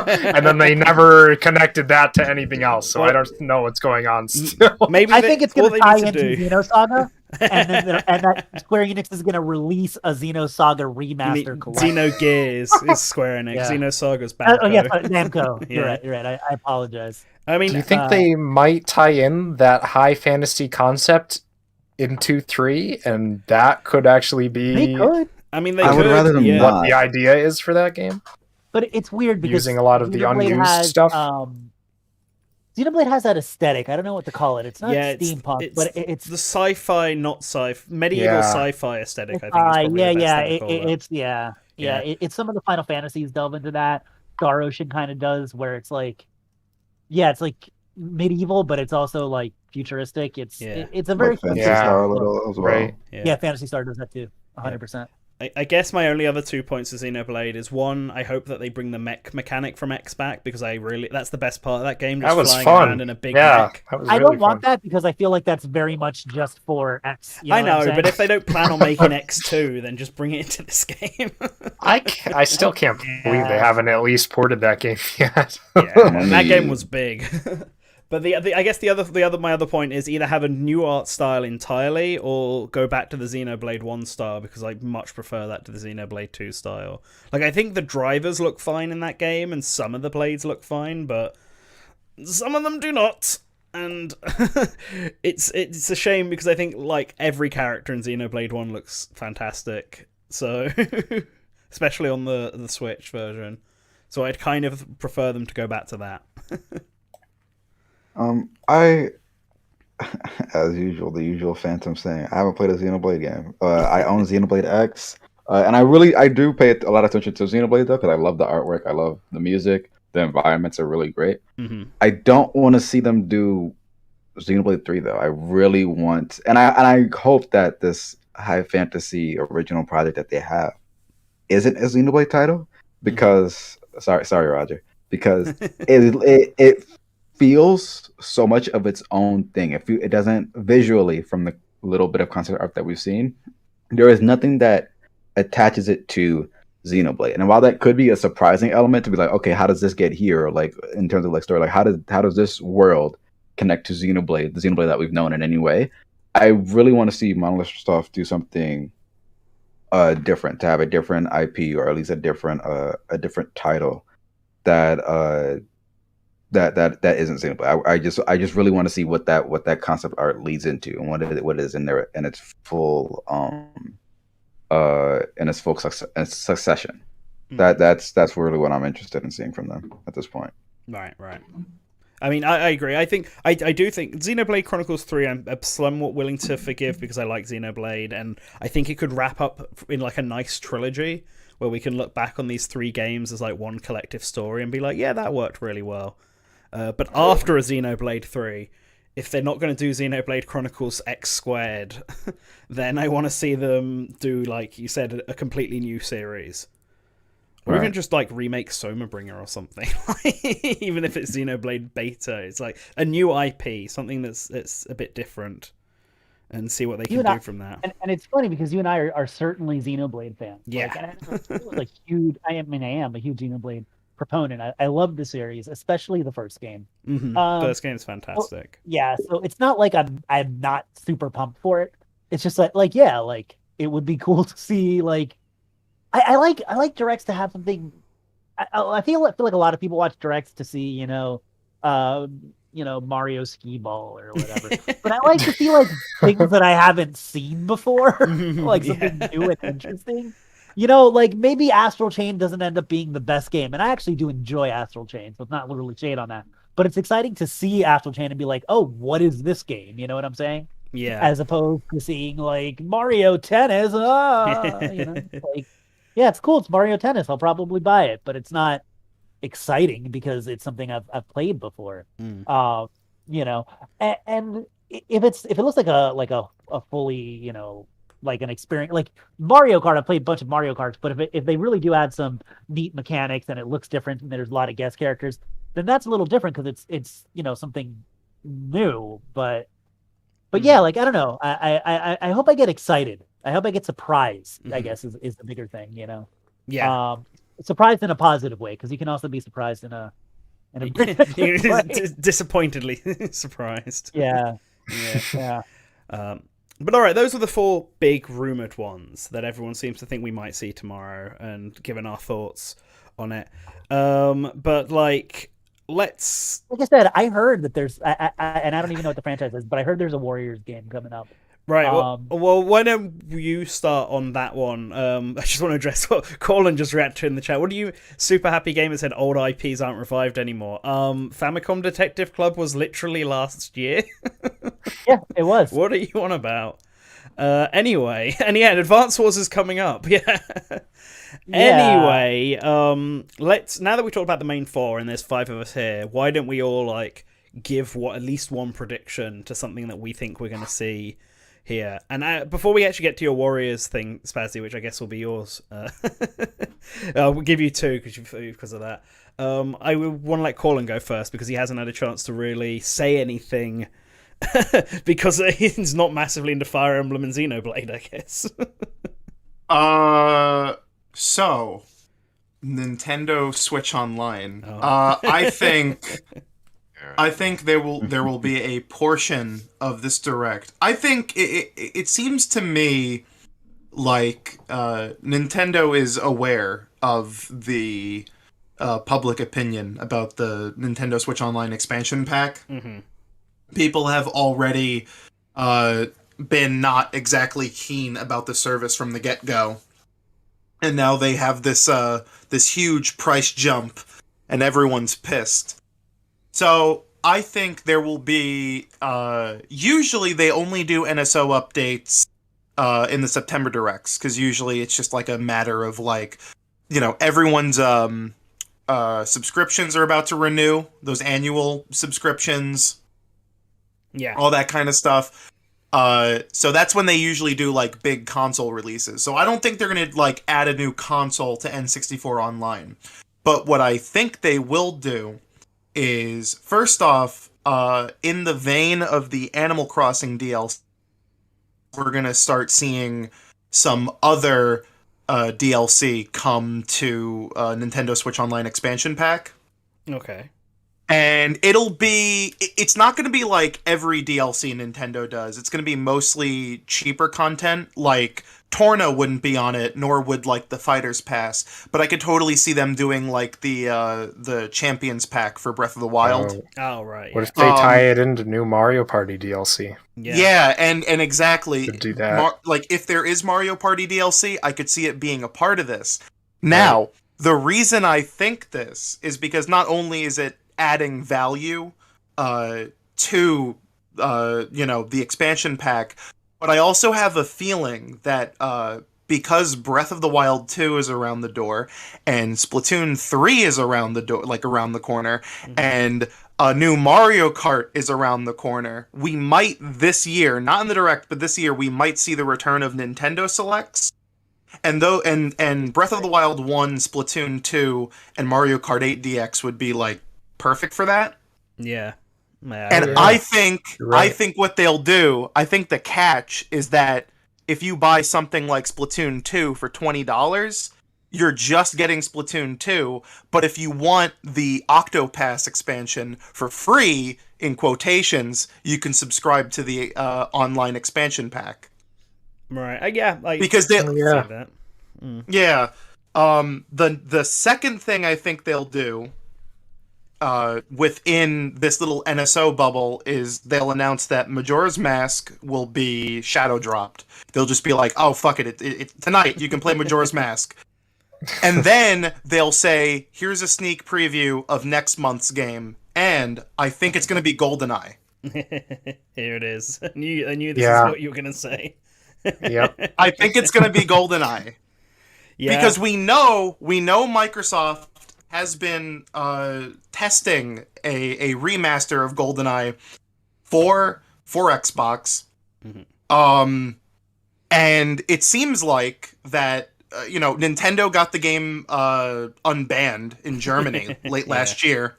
and then they never connected that to anything else. So I don't know what's going on still. Maybe I think it's going to tie into Xenosaga. and that Square Enix is going to release a Xenosaga remaster collection. Xenogears is Square Enix. Xenosaga's Namco. Namco. You're right. I apologize. I mean, do you think they might tie in that high fantasy concept into 3, and that could actually be? They could. I mean, I would rather than what the idea is for that game. But it's weird because using a lot of the unused stuff. Xenoblade has that aesthetic. I don't know what to call it. It's not Yeah, steampunk, it's but it's the sci-fi, not medieval Yeah. sci-fi aesthetic. I think is probably yeah, the best yeah. thing to call it. It's yeah. Yeah. It's some of the Final Fantasies delve into that. Star Ocean kind of does, where it's like, yeah, it's like medieval, but it's also like futuristic. Yeah. It's a very Like Fantasy Yeah. Star a look. little as well. Right. Yeah, Fantasy Star does that too, 100%. I guess my only other 2 points to Xenoblade is one, I hope that they bring the mech mechanic from X back, because that's the best part of that game. Just That was flying fun. around in a big Yeah, mech. that was I really don't want fun. that because I feel like that's very much just for X. You know I what I'm know, saying? but if they don't plan on making X2, then just bring it into this game. I still can't believe they haven't at least ported that game yet. Yeah, that game was big. But I guess my other point is either have a new art style entirely or go back to the Xenoblade 1 style, because I much prefer that to the Xenoblade 2 style. Like, I think the drivers look fine in that game and some of the blades look fine, but some of them do not. And it's a shame, because I think like every character in Xenoblade 1 looks fantastic. So especially on the Switch version. So I'd kind of prefer them to go back to that. I, as usual, the usual Phantom saying, I haven't played a Xenoblade game. I own Xenoblade X, and I do pay a lot of attention to Xenoblade though, because I love the artwork, I love the music, the environments are really great. Mm-hmm. I don't want to see them do Xenoblade 3 though. I really want, and I hope that this high fantasy original project that they have isn't a Xenoblade title, because sorry Roger, because it feels so much of its own thing. It doesn't, visually, from the little bit of concept art that we've seen, there is nothing that attaches it to Xenoblade. And while that could be a surprising element to be like, okay, how does this get here? Or like in terms of like story, like how does this world connect to Xenoblade, the Xenoblade that we've known in any way? I really want to see Monolith Soft do something different, to have a different IP, or at least a different title that that isn't Xenoblade. I just really want to see what that concept art leads into, and what it is in there in its full succession. That's really what I'm interested in seeing from them at this point. Right. I mean, I agree. I do think Xenoblade Chronicles 3 I'm somewhat willing to forgive, because I like Xenoblade, and I think it could wrap up in like a nice trilogy where we can look back on these 3 games as like one collective story and be like, yeah, that worked really well. But after a Xenoblade 3, if they're not going to do Xenoblade Chronicles X squared, then I want to see them do, like you said, a completely new series. Or even just like remake Somabringer or something. Even if it's Xenoblade Beta, it's like a new IP, something that's a bit different, and see what they can do from that. And it's funny because you and I are certainly Xenoblade fans. Yeah. Like huge. I am a huge Xenoblade proponent. I love the series, especially the first game. Mm-hmm. First game's fantastic. Yeah, so it's not like I'm not super pumped for it. It's just like yeah, like it would be cool to see like. I like directs to have something. I feel like a lot of people watch directs to see Mario Skee Ball or whatever. But I like to see like things that I haven't seen before, like something new and interesting. Like maybe Astral Chain doesn't end up being the best game, and I actually do enjoy Astral Chain, so it's not literally shade on that. But it's exciting to see Astral Chain and be like, oh, what is this game? You know what I'm saying? Yeah. As opposed to seeing like Mario Tennis, like. Yeah, it's cool. It's Mario Tennis. I'll probably buy it, but it's not exciting because it's something I've played before. And if it looks like a fully like an experience, like Mario Kart. I've played a bunch of Mario Karts, but if they really do add some neat mechanics and it looks different and there's a lot of guest characters, then that's a little different because it's something new. But yeah, like I don't know. I hope I get excited. I hope I get surprised, I guess, is the bigger thing, Yeah. Surprised in a positive way, because you can also be surprised in a disappointedly surprised. Yeah. But all right, those are the 4 big rumored ones that everyone seems to think we might see tomorrow, and given our thoughts on it. But like I said, I heard that there's and I don't even know what the franchise is, but I heard there's a Warriors game coming up. Right. Um, Well, why don't you start on that one? I just want to address what Colin just reacted to in the chat. What do you, Super Happy Gamer said old IPs aren't revived anymore. Famicom Detective Club was literally last year. yeah, it was. What are you on about? Anyway, and yeah, Advance Wars is coming up. Yeah. Anyway, let's, now that we talked about the main four and there's 5 of us here, why don't we all like give at least one prediction to something that we think we're going to see here. And before we actually get to your Warriors thing, Spazzy, which I guess will be yours, we'll give you 2 because of that. I would want to let Colin go first because he hasn't had a chance to really say anything because he's not massively into Fire Emblem and Xenoblade, I guess. So Nintendo Switch Online. Oh. I think there will be a portion of this direct. I think it seems to me like Nintendo is aware of the public opinion about the Nintendo Switch Online expansion pack. Mm-hmm. People have already been not exactly keen about the service from the get-go. And now they have this huge price jump, and everyone's pissed. So I think there will be. Usually they only do NSO updates in the September directs because usually it's just like a matter of like, everyone's subscriptions are about to renew, those annual subscriptions, all that kind of stuff. So that's when they usually do like big console releases. So I don't think they're gonna like add a new console to N64 Online. But what I think they will do is, first off, in the vein of the Animal Crossing DLC, we're gonna start seeing some other DLC come to Nintendo Switch Online expansion pack. Okay. And it's not going to be like every DLC Nintendo does. It's going to be mostly cheaper content. Like, Torna wouldn't be on it, nor would, like, the Fighter's Pass. But I could totally see them doing, like, the Champions Pack for Breath of the Wild. Oh, right. What if they tie it into new Mario Party DLC? Yeah, and exactly. Could do that. Like, if there is Mario Party DLC, I could see it being a part of this. Now, the reason I think this is because not only is it adding value to the expansion pack, but I also have a feeling that because Breath of the Wild 2 is around the door and Splatoon 3 is around the door, like around the corner, and a new Mario Kart is around the corner, we might this year, not in the direct, but this year we might see the return of Nintendo Selects. And Breath of the Wild 1, Splatoon 2, and Mario Kart 8 DX would be like perfect for that. Yeah. I think what they'll do, I think the catch is that if you buy something like Splatoon 2 for $20, you're just getting Splatoon 2, but if you want the Octopass expansion for free, in quotations, you can subscribe to the online expansion pack. Right. Yeah. Because they that. Yeah. The second thing I think they'll do within this little NSO bubble is they'll announce that Majora's Mask will be shadow dropped. They'll just be like, oh, fuck it, tonight you can play Majora's Mask. And then they'll say, here's a sneak preview of next month's game, and I think it's going to be GoldenEye. Here it is. I knew this is what you were going to say. Yep. I think it's going to be GoldenEye. Yeah. Because we know Microsoft has been testing a remaster of GoldenEye for Xbox. Mm-hmm. And it seems like that Nintendo got the game unbanned in Germany late last year.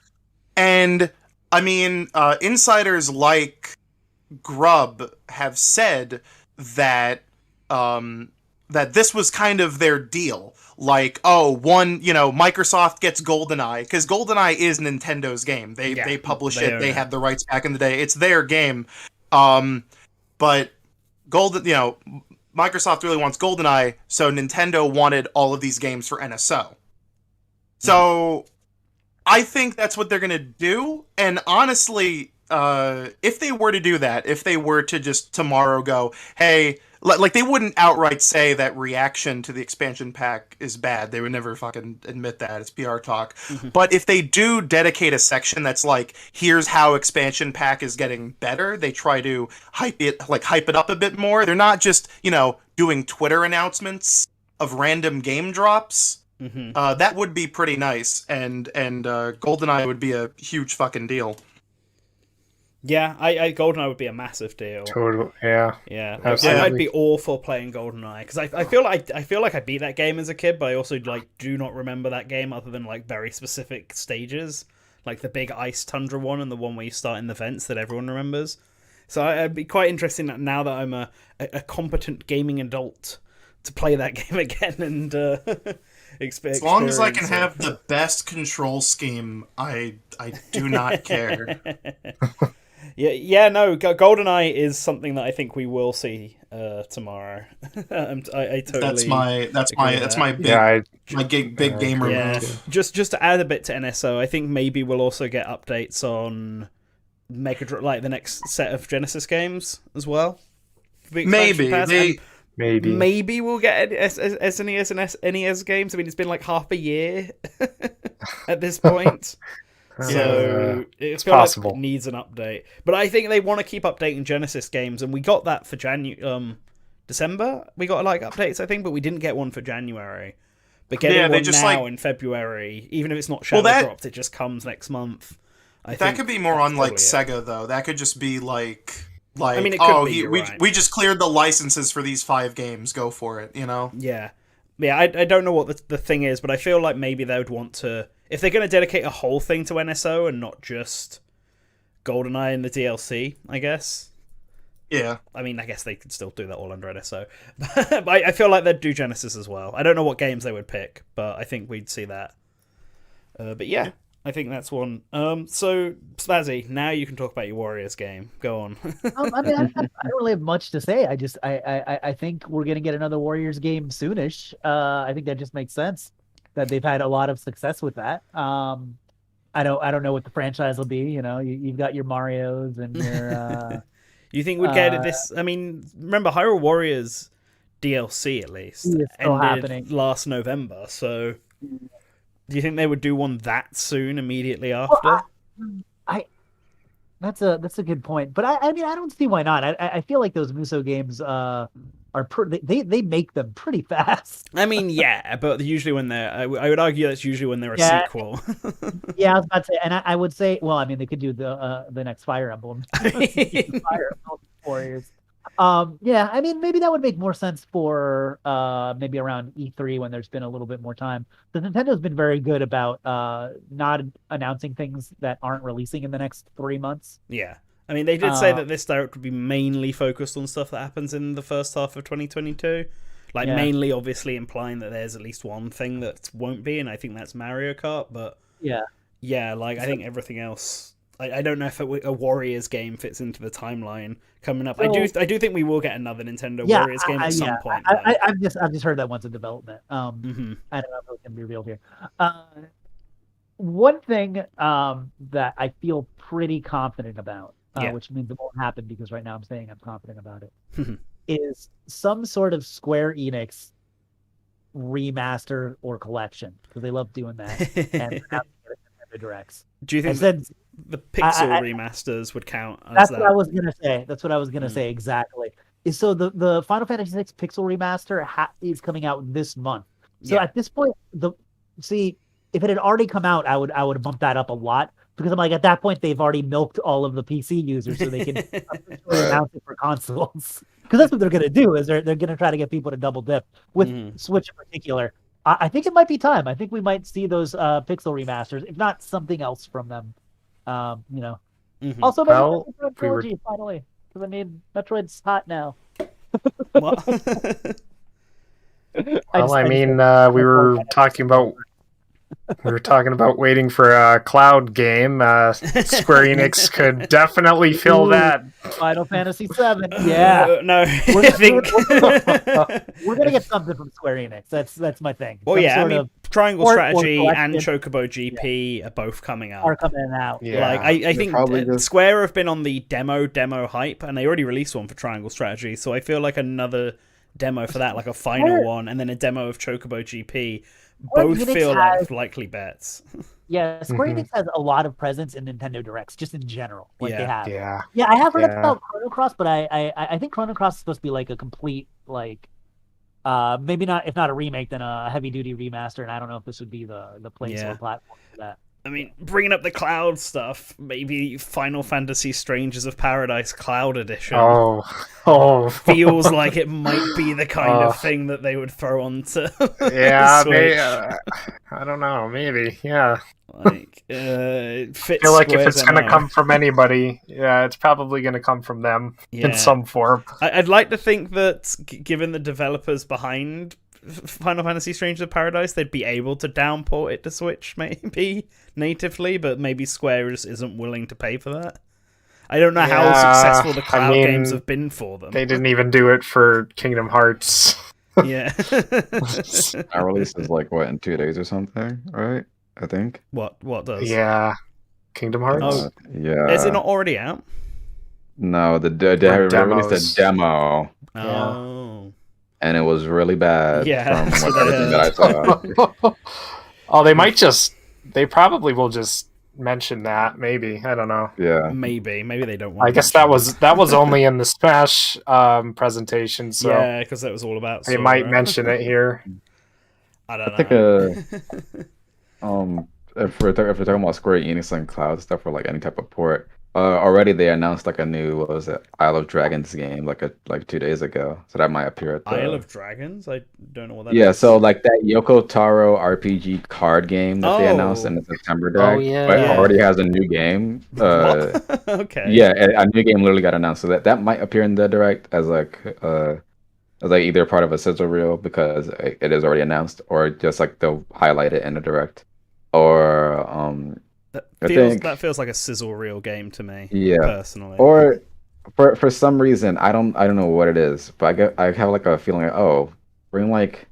And I mean, insiders like Grub have said that that this was kind of their deal. Like, Microsoft gets GoldenEye, because GoldenEye is Nintendo's game. They publish it. They had the rights back in the day. It's their game. But Microsoft really wants GoldenEye, so Nintendo wanted all of these games for NSO. So I think that's what they're going to do. And honestly, if they were to do that, if they were to just tomorrow go, hey, like they wouldn't outright say that reaction to the expansion pack is bad. They would never fucking admit that. It's PR talk. But if they do dedicate a section that's like, here's how expansion pack is getting better, they try to hype it up a bit more. They're not just, doing Twitter announcements of random game drops. That would be pretty nice, and GoldenEye would be a huge fucking deal. Yeah, I GoldenEye would be a massive deal. Total, yeah. Yeah, Absolutely. I'd be awful playing GoldenEye because I feel like I beat that game as a kid, but I also do not remember that game other than very specific stages, like the big ice tundra one and the one where you start in the vents that everyone remembers. So I'd be quite interesting now that I'm a competent gaming adult to play that game again and as long as I can have the best control scheme, I do not care. No, GoldenEye is something that I think we will see tomorrow. I totally. That's my big gamer move. Just to add a bit to NSO, I think maybe we'll also get updates on the next set of Genesis games as well. Maybe we'll get SNES and NES games. I mean, it's been half a year at this point. So it's possible. It needs an update, but I think they want to keep updating Genesis games, and we got that for December. We got updates, I think, but we didn't get one for January. But getting one now in February, even if it's not shadow dropped, it just comes next month. That could be more on Sega though. That could just be I mean, it could be, we just cleared the licenses for these 5 games. Go for it, Yeah. I don't know what the thing is, but I feel like maybe they would want to, if they're going to dedicate a whole thing to NSO and not just GoldenEye and the DLC, I guess. Yeah. I mean, I guess they could still do that all under NSO. But I feel like they'd do Genesis as well. I don't know what games they would pick, but I think we'd see that. But yeah, I think that's one. So, Spazzy, now you can talk about your Warriors game. Go on. I mean, I don't really have much to say. I think we're going to get another Warriors game soonish. I think that just makes sense that they've had a lot of success with that. I don't know what the franchise will be. You've got your Marios and your. You think we'd get it this? I mean, remember Hyrule Warriors DLC at least still happening last November. So, do you think they would do one that soon, immediately after? Well, that's a good point, but I mean, I don't see why not. I feel like those Muso games are they make them pretty fast. I mean, yeah, but usually when they're, I would argue that's usually when they're a sequel. Yeah, I was about to say, and I would say, well, I mean, they could do the next Fire Emblem, Fire Emblem Warriors. Yeah, I mean, maybe that would make more sense for maybe around E3 when there's been a little bit more time. Because Nintendo's been very good about not announcing things that aren't releasing in the next 3 months. Yeah. I mean, they did say that this direct would be mainly focused on stuff that happens in the first half of 2022. Mainly, obviously, implying that there's at least one thing that won't be, and I think that's Mario Kart. But yeah, I think everything else. I don't know if a Warriors game fits into the timeline coming up. So, I do think we will get another Nintendo Warriors game at some point. I've just heard that one's in development. I don't know if it can be revealed here. One thing that I feel pretty confident about. Which means it won't happen because right now I'm saying I'm confident about it, is some sort of Square Enix remaster or collection, because they love doing that. And Nintendo Directs. Do you think the pixel remasters would count as that's that? What I was going to say. That's what I was going to say exactly. So the Final Fantasy VI pixel remaster is coming out this month. So at this point, if it had already come out, I would bump that up a lot. Because I'm at that point, they've already milked all of the PC users so they can announce it for consoles. Because that's what they're going to do, is they're going to try to get people to double dip. With Switch in particular, I think it might be time. I think we might see those pixel remasters, if not something else from them. Also, Metroid Trilogy, finally. Because I mean, Metroid's hot now. What? We were talking about... We were talking about waiting for a cloud game. Square Enix could definitely fill that. Final Fantasy VII. Yeah. No, I think we're gonna get something from Square Enix. That's my thing. Well, I mean, Triangle Or Strategy and Collection. Chocobo GP are both coming out. Are coming out. Yeah. Like I think probably just- Square have been on the demo hype, and they already released one for Triangle Strategy. So I feel like another demo for that, like a final Square- one, and then a demo of Chocobo GP, Square both Enix feel has- like likely bets. Yeah, Square Mhm. Enix has a lot of presence in Nintendo Directs, just in general. Like they have. Yeah. Yeah, I have heard Yeah. about Chrono Cross, but I think Chrono Cross is supposed to be like a complete like maybe not, if not a remake, then a heavy duty remaster, and I don't know if this would be the place Yeah. or platform for that. I mean, bringing up the cloud stuff, maybe Final Fantasy Strangers of Paradise Cloud Edition Oh. feels like it might be the kind Oh. of thing that they would throw onto Yeah, Switch. I don't know. Maybe. Yeah. Like, it fits I feel like if Square's it's going to MO. come from anybody, yeah, it's probably going to come from them Yeah. in some form. I'd like to think that, given the developers behind Final Fantasy Strangers of Paradise, they'd be able to downport it to Switch, maybe natively, but maybe Square just isn't willing to pay for that. I don't know how Yeah, successful the I cloud mean, games have been for them. They didn't even do it for Kingdom Hearts. Yeah. Our release is like what, in 2 days or something, right? I think. What does? Yeah. Kingdom Hearts? Oh. Yeah. Is it not already out? No, they Or released demos. a demo, Oh. and it was really bad. Yeah, from so what, they everything that I saw. Oh, they probably will just mention that, maybe. I don't know. Yeah. Maybe they don't want I guess that was only in the Smash presentation, so yeah, because that was all about they Sora. might mention it here. I don't I think know. if we're talking about Square Enix and cloud stuff or like any type of port, already they announced like a new, what was it, Isle of Dragons game like 2 days ago. So that might appear at the Isle of Dragons? I don't know what that Yeah, is. so like that Yoko Taro RPG card game that they announced in the September Direct, yeah. but Yeah. already has a new game. What? Okay. Yeah, a new game literally got announced, so that might appear in the Direct as like either part of a sizzle reel because it is already announced, or just like they'll highlight it in the Direct, or That feels like a sizzle reel game to me. Yeah. Personally. or for some reason I don't know what it is, but I have like a feeling like, oh, bring like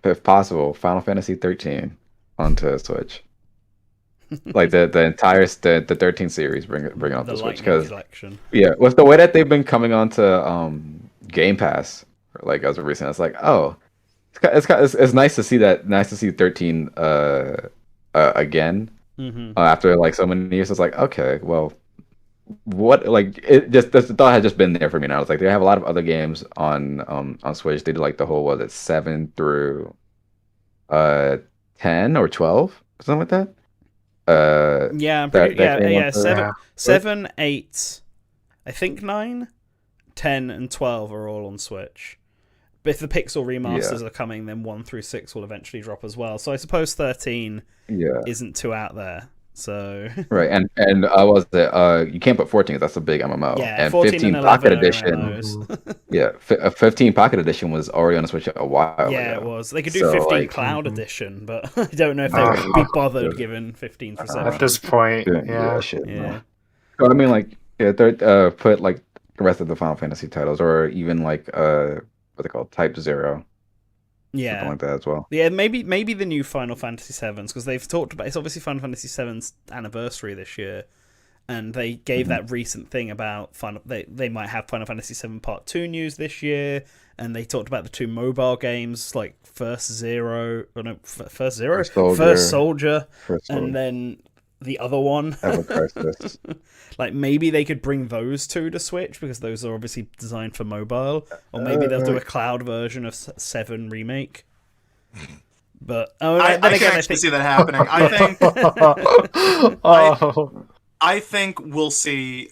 if possible Final Fantasy 13 onto Switch. Like the entire the 13 series, bring it onto the Switch, Lightning because Collection. yeah, with the way that they've been coming onto Game Pass, like as of recent, it's like, oh, it's nice to see that. Nice to see 13 again Mm-hmm. after like so many years. It's like, okay, well, what, like, it just, the thought had just been there for me now. It's like they have a lot of other games on Switch. They did like the whole, was it 7 through 10 or 12, something like that. Yeah, I'm pretty, that came yeah. onto- Seven, 8, I think 9, 10, and 12 are all on Switch. But if the Pixel remasters are coming, then 1 through 6 will eventually drop as well. So I suppose 13 Yeah, isn't too out there. So right. And was it you can't put 14, that's a big MMO. yeah, And 14 15 and Pocket 11 are Edition. MMOs. Yeah, 15 Pocket Edition was already on the Switch a while Yeah, ago. it was. They could do So, 15 like, Cloud mhm. Edition, but I don't know if they Oh, would be bothered yeah. given 15 for At 7. At this point, yeah. shit. no. Yeah. So I mean, like, yeah, put like the rest of the Final Fantasy titles, or even like what they call Type 0, something Yeah. like that as well. Yeah, maybe the new Final Fantasy 7s, because they've talked about, it's obviously Final Fantasy 7's anniversary this year, and they gave that recent thing about they might have Final Fantasy 7 Part 2 news this year, and they talked about the 2 mobile games, like First Soldier, First and then the other one. Ever Crisis. Like, maybe they could bring those 2 to Switch, because those are obviously designed for mobile, or maybe they'll do a cloud version of 7 Remake. But I then can again, actually see that happening. Oh. I think we'll see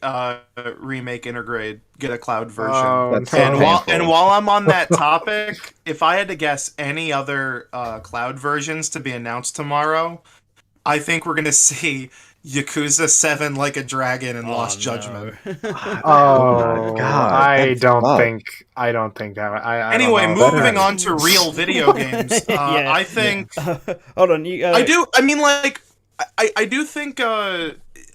Remake Intergrade get a cloud version. Oh, That's no. painful. While I'm on that topic, if I had to guess any other cloud versions to be announced tomorrow, I think we're gonna see Yakuza 7 Like a Dragon and Lost Judgment. Oh, God, I that's don't tough. think don't Anyway, know. moving on to real video games. Yeah. I think Hold on, you. I do. I mean, like, I do think a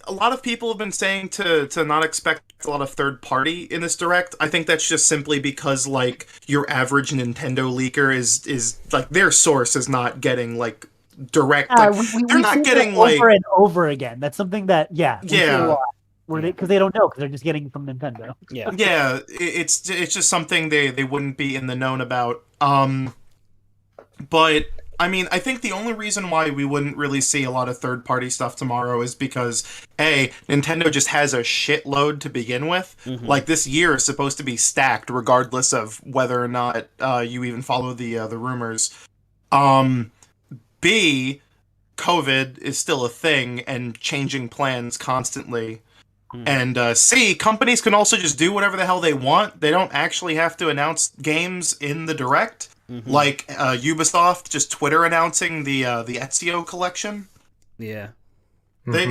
lot of people have been saying to not expect a lot of third party in this direct. I think that's just simply because, like, your average Nintendo leaker is like, their source is not getting like direct. Like, they're we've not seen getting that like over and over again. That's something that we see a yeah. lot, where because they don't know because they're just getting from Nintendo. Yeah. Yeah, it's just something they wouldn't be in the known about. But I mean, I think the only reason why we wouldn't really see a lot of third-party stuff tomorrow is because A, Nintendo just has a shitload to begin with. Mhm. Like, this year is supposed to be stacked, regardless of whether or not you even follow the rumors. B, COVID is still a thing and changing plans constantly. And C, companies can also just do whatever the hell they want. They don't actually have to announce games in the direct. Like Ubisoft just Twitter announcing the Ezio collection. Yeah. They,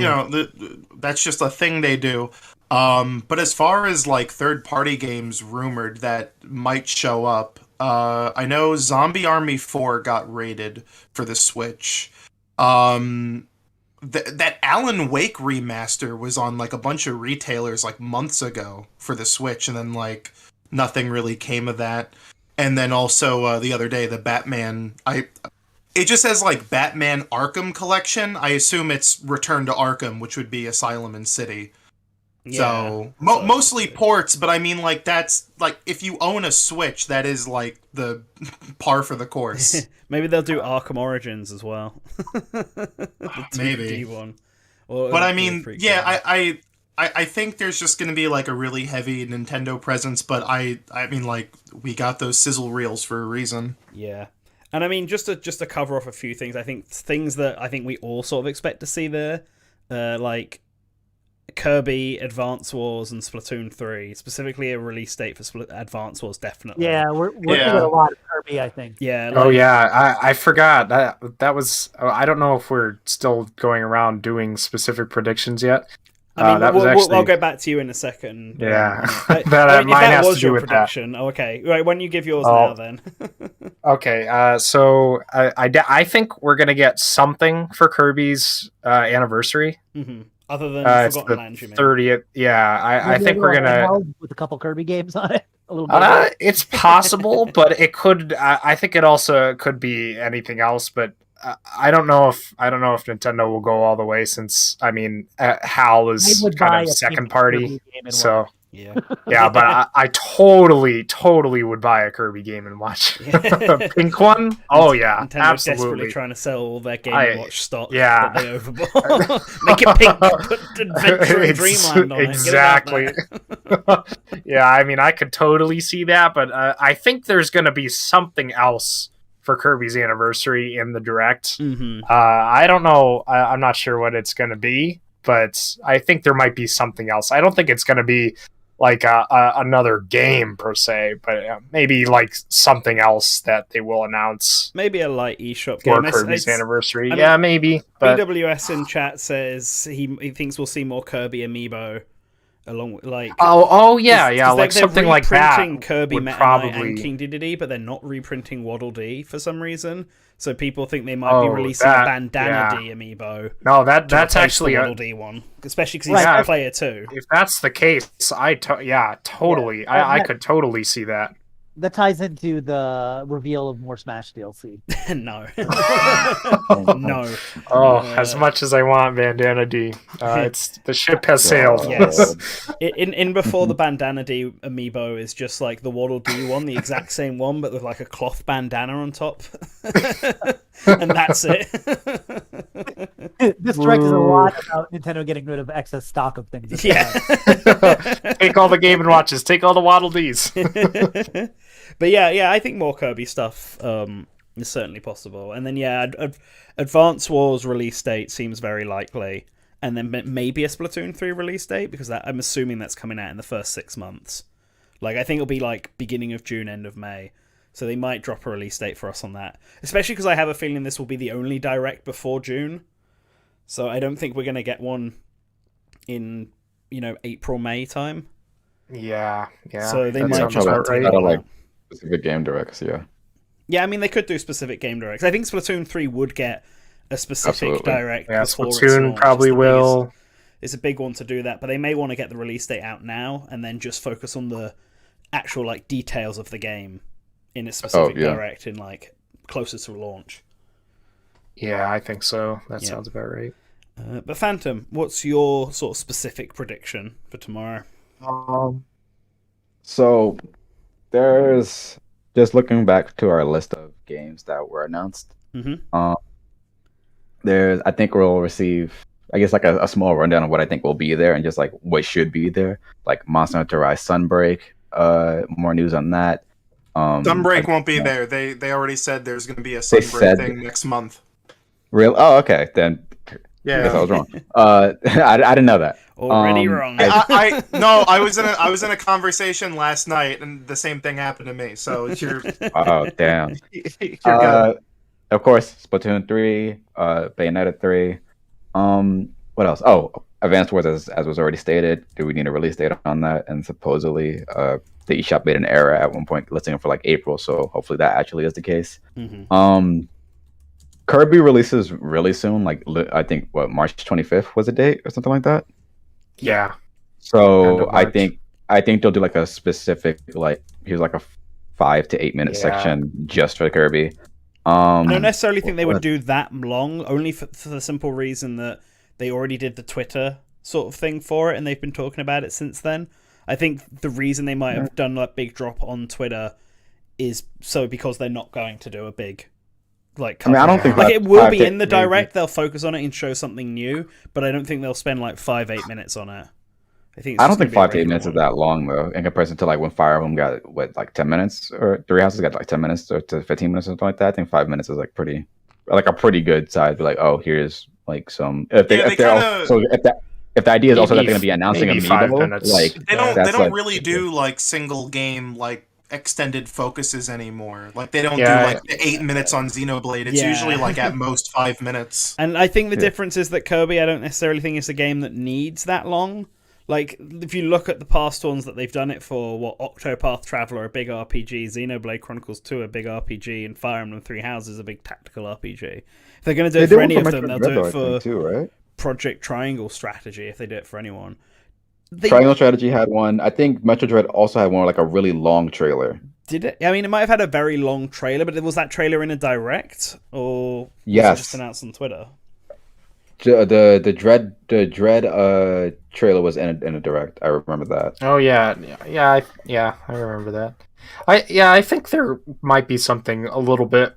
that's just a thing they do. But as far as like third-party games rumored that might show up, I know Zombie Army 4 got rated for the Switch. That Alan Wake remaster was on like a bunch of retailers like months ago for the Switch, and then like nothing really came of that. And then also the other day, the Batman, it just says like Batman Arkham Collection. I assume it's Return to Arkham, which would be Asylum and City. Yeah. So mostly ports, but I mean like that's like if you own a Switch, that is like the par for the course. Maybe they'll do Arkham Origins as well. Maybe. 2D one. Or But I mean, yeah, I think there's just going to be like a really heavy Nintendo presence, but I mean like we got those sizzle reels for a reason. Yeah. And I mean just to cover off a few things, I think things that I think we all sort of expect to see there, like Kirby, Advance Wars, and Splatoon 3. Specifically a release date for Advance Wars, definitely. Yeah, we're looking at a lot of Kirby, I think. Yeah. Oh yeah, I forgot that was. I don't know if we're still going around doing specific predictions yet. I mean, that was actually... I'll get back to you in a second. Yeah, But, that if mine that has was to do your with prediction, okay. Right, when you give yours now, then. Okay, so I think we're gonna get something for Kirby's anniversary. Mm-hmm. Other than It's Forgotten the Land, you mean? 30th. Yeah, I think we're gonna with a couple Kirby games on it. A little bit. It's possible, but it could. I think it also could be anything else. But I don't know if Nintendo will go all the way, since I mean HAL is kind of second party. So yeah, but I totally would buy a Kirby Game and Watch. Pink one? Oh yeah, Nintendo's absolutely. Desperately trying to sell all their Game and Watch stock yeah. that they overbought. Make it pink. Put Adventure in Dreamland on exactly. it. Exactly. Yeah, I mean, I could totally see that, but I think there's going to be something else for Kirby's anniversary in the Direct. Mm-hmm. I don't know. I'm not sure what it's going to be, but I think there might be something else. I don't think it's going to be like another game per se, but maybe like something else that they will announce. Maybe a light eShop for game. Kirby's anniversary. I mean, yeah, maybe. But... BWS in chat says he thinks we'll see more Kirby amiibo. Along with, like yeah, like something like that. They're reprinting Kirby Meta probably... Knight and King Dedede, but they're not reprinting Waddle Dee for some reason. So people think they might be releasing a Bandana D amiibo. No, that's actually a Waddle Dee one, especially because he's a player too. If that's the case, totally. Yeah. I could totally see that. That ties into the reveal of more Smash DLC. No. No. Oh, as much as I want Bandana D. It's the ship has sailed. Yes. In before the Bandana D amiibo is just like the Waddle Dee one, the exact same one, but with like a cloth bandana on top. And that's it. This direct is a lot about Nintendo getting rid of excess stock of things. Yeah. Take all the Game & Watches. Take all the Waddle Dees. But yeah, I think more Kirby stuff is certainly possible. And then Advance Wars release date seems very likely. And then maybe a Splatoon 3 release date, because I'm assuming that's coming out in the first 6 months. Like, I think it'll be like beginning of June, end of May. So they might drop a release date for us on that. Especially because I have a feeling this will be the only Direct before June. So I don't think we're going to get one in, April, May time. Yeah. So they might just like specific game directs, yeah. Yeah, I mean, they could do specific game directs. I think Splatoon 3 would get a specific direct before Splatoon probably will. It's a big one to do that, but they may want to get the release date out now and then just focus on the actual like details of the game in a specific direct in like closer to launch. Yeah, I think so. That Yeah. sounds about right. But Phantom, what's your sort of specific prediction for tomorrow? So there's just looking back to our list of games that were announced. Mm-hmm. I think we'll receive, I guess, like a small rundown of what I think will be there and just like what should be there, like Monster Hunter Rise Sunbreak. More news on that. Sunbreak won't be yeah. there. They already said there's going to be a They Sunbreak said- thing next month. Real? Oh, okay. Then I guess I Yeah. was wrong. I didn't know that. Already wrong. I was in a conversation last night, and the same thing happened to me. So you're Oh, damn. you're good. Of course, Splatoon 3, Bayonetta 3. What else? Oh, Advanced Wars, as was already stated. Do we need a release date on that? And supposedly, the eShop made an error at one point, listing it for like April. So hopefully that actually is the case. Mm-hmm. Kirby releases really soon. Like I think March 25th was the date or something like that. Yeah. End So of I March. think they'll do like a specific like here's like a 5 to 8 minute Yeah. section just for Kirby. I don't necessarily think they would what- do that long, only for the simple reason that they already did the Twitter sort of thing for it, and they've been talking about it since then. I think the reason they might have done that big drop on Twitter is so because they're not going to do a big like. I mean, I don't think like that it will 5 be to- in the direct. They'll focus on it and show something new, but I don't think they'll spend like 5-8 minutes on it. I think. It's I don't just think gonna be a 5 to 8 regular minutes is one. that long though, in comparison to like when Fire Emblem got what like 10 minutes or Three Houses got like 10 minutes or to 15 minutes or something like that. I think 5 minutes is like a pretty good size. Be like, oh, here's like some if they Yeah, if they they're kinda- also, if the idea is also that Maybe th're gonna be announcing maybe a 5 amiibo, minutes. like They don't that's like- really do like single game like extended focuses anymore. Like they don't Yeah, do like the 8 minutes on Xenoblade. It's Yeah. usually like at most 5 minutes. And I think the Yeah. difference is that Kirby, I don't necessarily think it's a game that needs that long. Like, if you look at the past ones that they've done it for, Octopath Traveler, a big RPG, Xenoblade Chronicles 2, a big RPG, and Fire Emblem Three Houses, a big tactical RPG. If they're going to do They it did for one any for of them, Metroid they'll Dread, do though, it I for think, too, right? Project Triangle Strategy, if they do it for anyone. Triangle Strategy had one. I think Metro Dread also had one like a really long trailer. Did it? I mean, it might have had a very long trailer, but was that trailer in a direct? Or was Yes. it just announced on Twitter? The Dread trailer was in a direct. I remember that. Oh yeah, I remember that. I think there might be something a little bit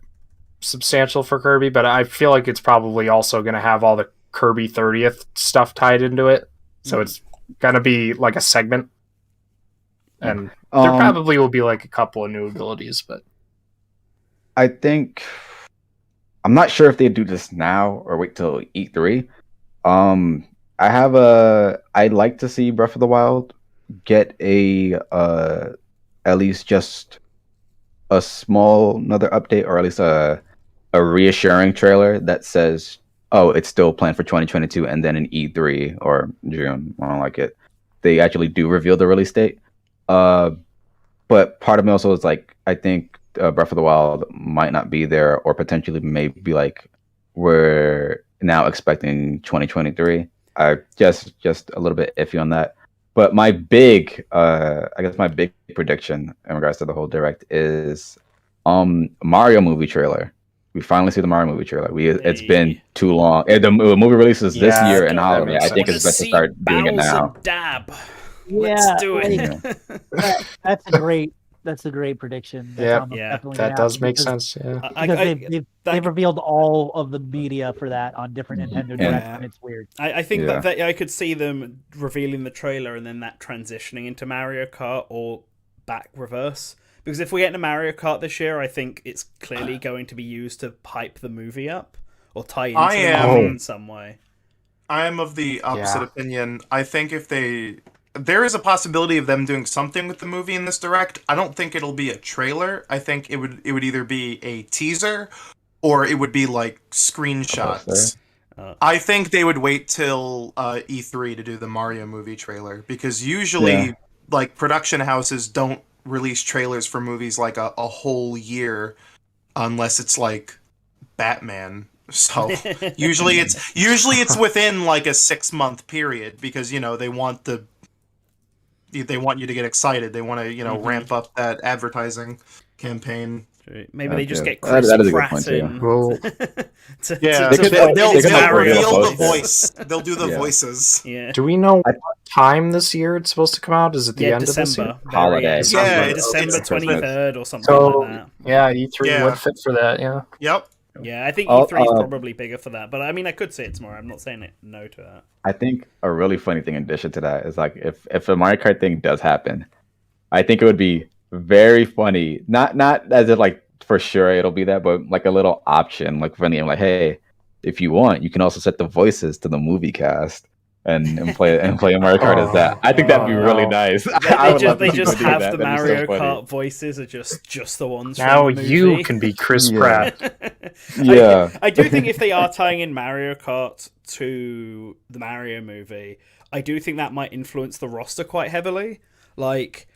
substantial for Kirby, but I feel like it's probably also going to have all the Kirby 30th stuff tied into it. So it's going to be like a segment. And there probably will be like a couple of new abilities, but I think I'm not sure if they do this now or wait till E3. I'd like to see Breath of the Wild get at least just a small another update or at least a reassuring trailer that says, oh, it's still planned for 2022, and then in E3 or June, I don't like it, they actually do reveal the release date. But part of me also is like, I think Breath of the Wild might not be there, or potentially maybe like we're now expecting 2023. I just a little bit iffy on that. But my big, I guess my big prediction in regards to the whole direct is Mario movie trailer. We finally see the Mario movie trailer. It's been too long. The movie releases this Yeah, year and that holiday. makes I think Wanna it's best to see start doing it Bowser now. Dab. Yeah, Let's do it. like, that's a great prediction. That's Yeah. almost Yeah, definitely that gonna does happen make because- sense. Yeah. Because they've revealed all of the media for that on different Nintendo Yeah. Directs, and it's weird. I think Yeah. that I could see them revealing the trailer and then that transitioning into Mario Kart or back reverse. Because if we get into Mario Kart this year, I think it's clearly going to be used to hype the movie up or tie into I the am- movie in some way. I am of the opposite Yeah. opinion. I think there is a possibility of them doing something with the movie in this direct. I don't think it'll be a trailer. I think it would either be a teaser or it would be like screenshots. I think they would wait till E3 to do the Mario movie trailer because usually like production houses don't release trailers for movies like a whole year unless it's like Batman. So usually it's within like a 6-month period because they want you to get excited. They want to ramp up that advertising campaign. Maybe they just get that Chris is a good Pratt point, in. Well, Yeah, They could, they'll, they could, like, reveal the a voice. They'll do the Yeah. voices. Yeah. do we know I- what time this year it's supposed to come out? Is it the Yeah, end of this year? December. Holiday. December, Yeah, December it's 23rd or something So like that. yeah, E3 Yeah. would fit for that. Yeah. Yep. Yeah, I think Oh, E3 is probably bigger for that. But I mean, I could see it tomorrow. I'm not saying no to that. I think a really funny thing in addition to that is like if a Mario Kart thing does happen, I think it would be very funny. Not as if like for sure it'll be that, but like a little option, like funny. I'm like, hey, if you want, you can also set the voices to the movie cast and play a Mario Kart as that. I think that'd be really nice. I would love to They see just them do have that. the That'd be so Mario funny. Kart voices are just the ones. Now from the you movie. can be Chris Yeah. Pratt. Yeah. I do think if they are tying in Mario Kart to the Mario movie, I do think that might influence the roster quite heavily. Like,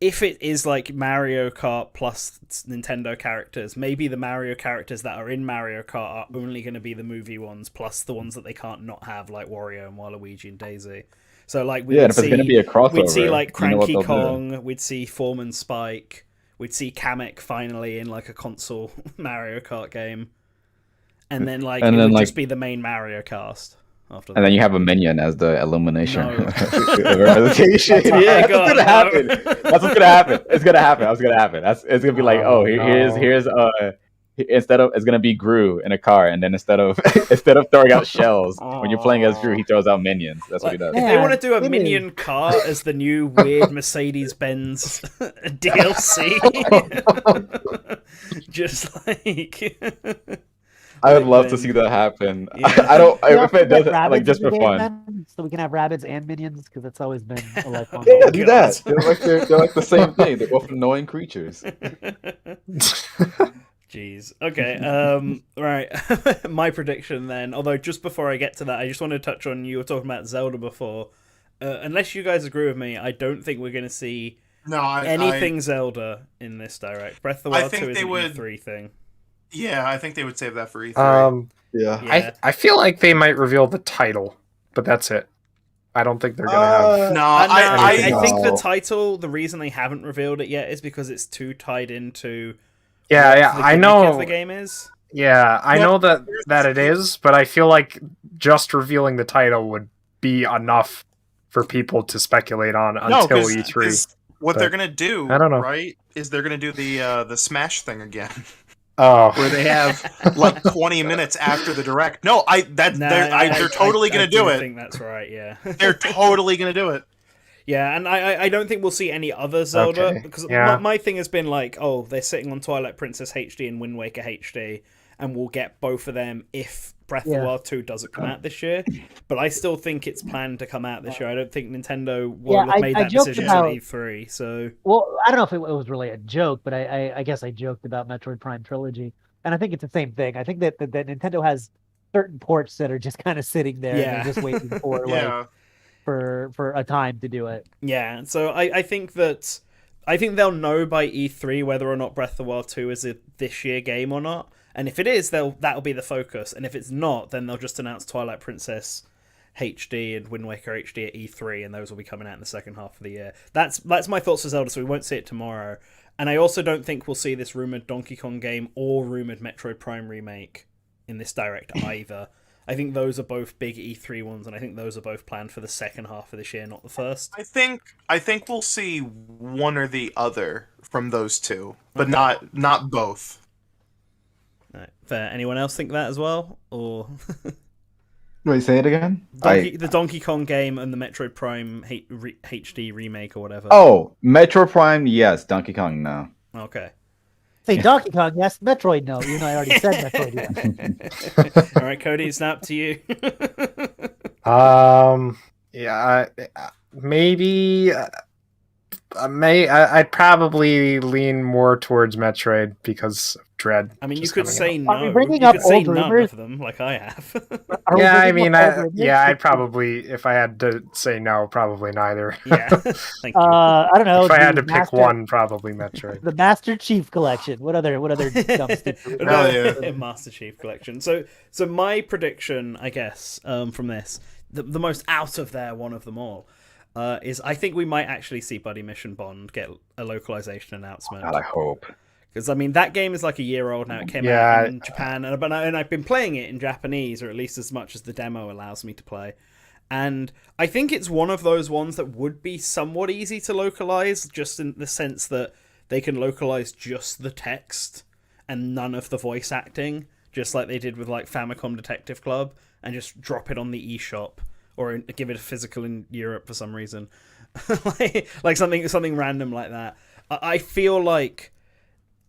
if it is like Mario Kart plus Nintendo characters, maybe the Mario characters that are in Mario Kart are only going to be the movie ones, plus the ones that they can't not have, like Wario and Waluigi and Daisy. So, like, Yeah, and if it's going to be a crossover, we'd see like you know what Cranky they'll do. Kong, we'd see Foreman Spike, we'd see Kamek finally in like a console Mario Kart game, and then like And it then, would like- just be the main Mario cast after that. And then you have a minion as the illumination No. representation. Oh Yeah, my that's what's God, gonna happen. no. That's what's gonna happen. It's gonna happen. That's gonna happen. It's gonna be like, Oh, oh, here's instead of it's gonna be Gru in a car, and then instead of throwing out shells when you're playing as Gru, he throws out minions. That's what he does. If they Yeah, want to do a it minion car as the new weird Mercedes-Benz DLC, just like I would love to see that happen. Yeah. I don't. You If also it does, get like rabbits just in the for game, fun. then, so we can have rabbits and minions because that's always been a lifelong Yeah, goal. do God. that. They're like the same thing. They're both annoying creatures. Jeez. Okay. Right. My prediction then. Although just before I get to that, I just want to touch on you were talking about Zelda before. Unless you guys agree with me, I don't think we're going to see No, anything Zelda in this direct. Breath of the I Wild think 2 is they an would- E3 thing. Yeah, I think they would save that for E3. Yeah. Yeah. I feel like they might reveal the title, but that's it. I don't think they're gonna have. no, I anything think the else. title, the reason they haven't revealed it yet is because it's too tied into Yeah, what yeah, the I gimmick know. of the game is. Yeah, I Well, know that it is, but I feel like just revealing the title would be enough for people to speculate on no, until because E3. what but they're gonna do, I don't know. right? Is they're gonna do the Smash thing again, Oh, where they have like 20 minutes after the direct. No, they're totally gonna do I it. think that's right. Yeah. They're totally gonna do it. Yeah, and I don't think we'll see any other Zelda Okay, because yeah. my thing has been like, oh, they're sitting on Twilight Princess HD and Wind Waker HD, and we'll get both of them if Breath of the Yeah. Wild 2 doesn't come out this year. But I still think it's planned to come out this year. I don't think Nintendo will Yeah, have made I that joked decision about- at E3. So Well, I don't know if it was really a joke, but I guess I joked about Metroid Prime Trilogy, and I think it's the same thing. I think that Nintendo has certain ports that are just kind of sitting there Yeah. and they're just waiting for Yeah, for a time to do it. yeah, so I think they'll know by E3 whether or not Breath of the Wild 2 is a this year game or not. And if it is, that'll be the focus. And if it's not, then they'll just announce Twilight Princess HD and Wind Waker HD at E3, and those will be coming out in the second half of the year. That's my thoughts for Zelda, so we won't see it tomorrow. And I also don't think we'll see this rumored Donkey Kong game or rumored Metroid Prime remake in this direct either. I think those are both big E3 ones, and I think those are both planned for the second half of this year, not the first. I think we'll see one or the other from those two, but Okay. not both. Right. Fair. Anyone else think that as well, or Wait, say it again. the Donkey Kong game and the Metroid Prime HD remake or whatever? Oh, Metro Prime, yes. Donkey Kong, no. Okay. Say Donkey Kong, yes. Metroid, no. You know, I already said Metroid. Yes. All right, Cody, it's up to you. yeah, maybe. I'd probably lean more towards Metroid because of Dread. I mean, you just could coming say out. no. Are we bringing you up could say old none rumors? of them, like I have. Are we Yeah, I bringing mean, up old rumors? I'd probably, if I had to say no, probably neither. Yeah. Thank you. I don't know. If I had the to pick one, probably Metroid. the Master Chief Collection. What other dumb stupid? Hell yeah. Master Chief Collection. So my prediction, I guess, from this, the most out of there one of them all, is I think we might actually see Buddy Mission Bond get a localization announcement. God, I hope. Because, I mean, that game is like a year old now. It came out in Japan, and I've been playing it in Japanese, or at least as much as the demo allows me to play. And I think it's one of those ones that would be somewhat easy to localize, just in the sense that they can localize just the text and none of the voice acting, just like they did with like Famicom Detective Club, and just drop it on the eShop, or give it a physical in Europe for some reason. like something random like that. I feel like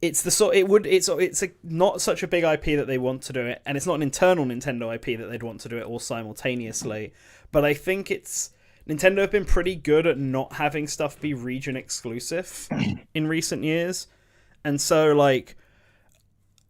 it's the sort it's not such a big IP that they want to do it, and it's not an internal Nintendo IP that they'd want to do it all simultaneously. But I think Nintendo have been pretty good at not having stuff be region exclusive in recent years, and so like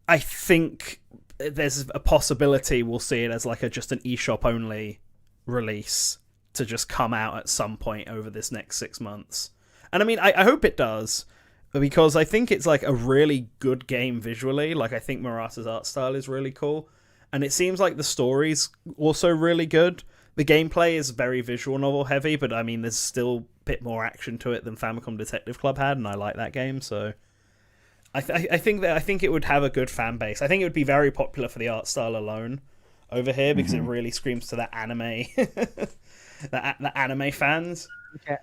I think there's a possibility we'll see it as like just an eShop only release to just come out at some point over this next 6 months. And I mean, I hope it does, because I think it's like a really good game visually. Like, I think Murata's art style is really cool, and it seems like the story's also really good. The gameplay is very visual novel heavy, but I mean, there's still a bit more action to it than Famicom Detective Club had, and I like that game, so I think it would have a good fan base. I think it would be very popular for the art style alone over here, because it really screams to that anime, the anime fans. Okay.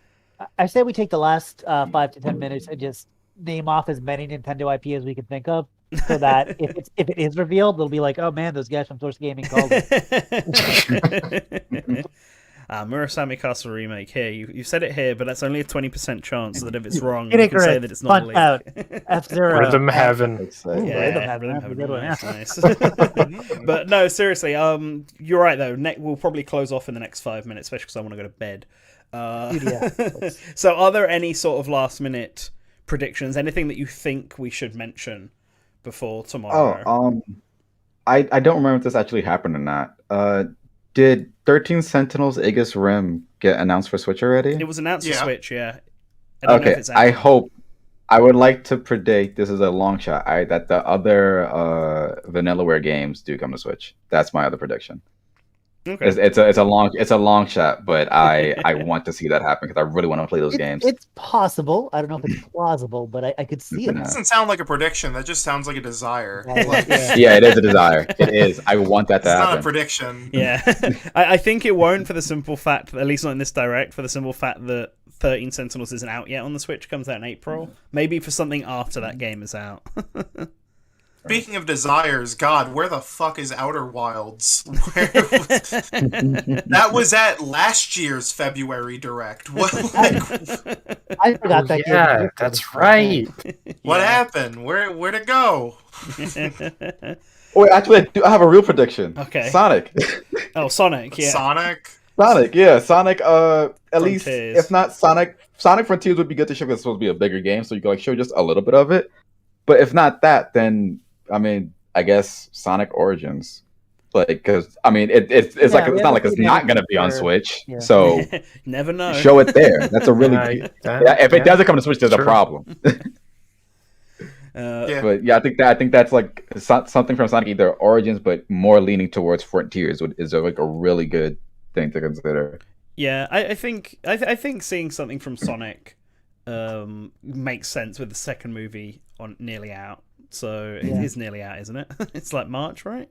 I say we take the last 5 to 10 minutes and just name off as many Nintendo IP as we can think of, so that if it is revealed, they'll be like, oh man, those guys from Source Gaming called it. Murasami Castle remake here. You said it here, but that's only a 20% chance that if it's wrong, you can say that it's not a leak. F-Zero. Rhythm Heaven. Yeah, Rhythm Heaven. Nice. But no, seriously, you're right though. We'll probably close off in the next 5 minutes, especially because I want to go to bed. So are there any sort of last minute predictions? Anything that you think we should mention before tomorrow? I don't remember if this actually happened or not. Did 13 Sentinels Aegis Rim get announced for Switch already? It was announced for Switch, yeah. Okay, I would like to predict, this is a long shot, that the other Vanillaware games do come to Switch. That's my other prediction. Okay. It's a long shot, but I want to see that happen because I really want to play those games. It's possible. I don't know if it's plausible, but I could see it. It doesn't sound like a prediction. That just sounds like a desire. Yeah, it is a desire. It is. I want that to happen. It's not a prediction. Yeah, I think it won't, for the simple fact, at least not in this direct, for the simple fact that 13 Sentinels isn't out yet on the Switch. Comes out in April. Maybe for something after that game is out. Speaking of desires, God, where the fuck is Outer Wilds? That was at last year's February Direct. I forgot that. Yeah, that's right. What happened? Where'd it go? Wait, actually, I have a real prediction. Okay. Sonic. Oh, Sonic. Yeah. Sonic. Yeah. Sonic. At Frontiers. least if not Sonic Frontiers would be good to show because it's supposed to be a bigger game, so you can like show just a little bit of it. But if not that, then I mean, I guess Sonic Origins, like, because I mean, it's like it's not like it's not gonna be on Switch, so never know. Show it there. That's a really if it doesn't come to Switch, there's a problem. But yeah, I think that's like something from Sonic, either Origins, but more leaning towards Frontiers is like a really good thing to consider. Yeah, I think seeing something from Sonic makes sense with the second movie nearly out. So it is nearly out, isn't it? It's like March, right?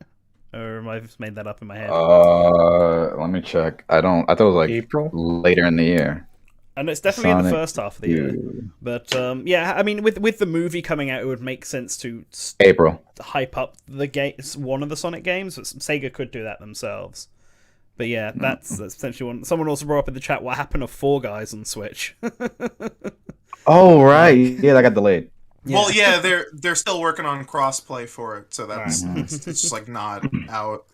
Or have I just made that up in my head? Let me check. I thought it was like April, later in the year. And it's definitely in the first half of the year. But yeah, I mean, with the movie coming out, it would make sense to April hype up the one of the Sonic games. But Sega could do that themselves. But yeah, that's potentially one. Someone also brought up in the chat, what happened to Fall Guys on Switch? Oh right, yeah, that got delayed. Yeah. Well, yeah, they're still working on crossplay for it, so that's it's just like not out.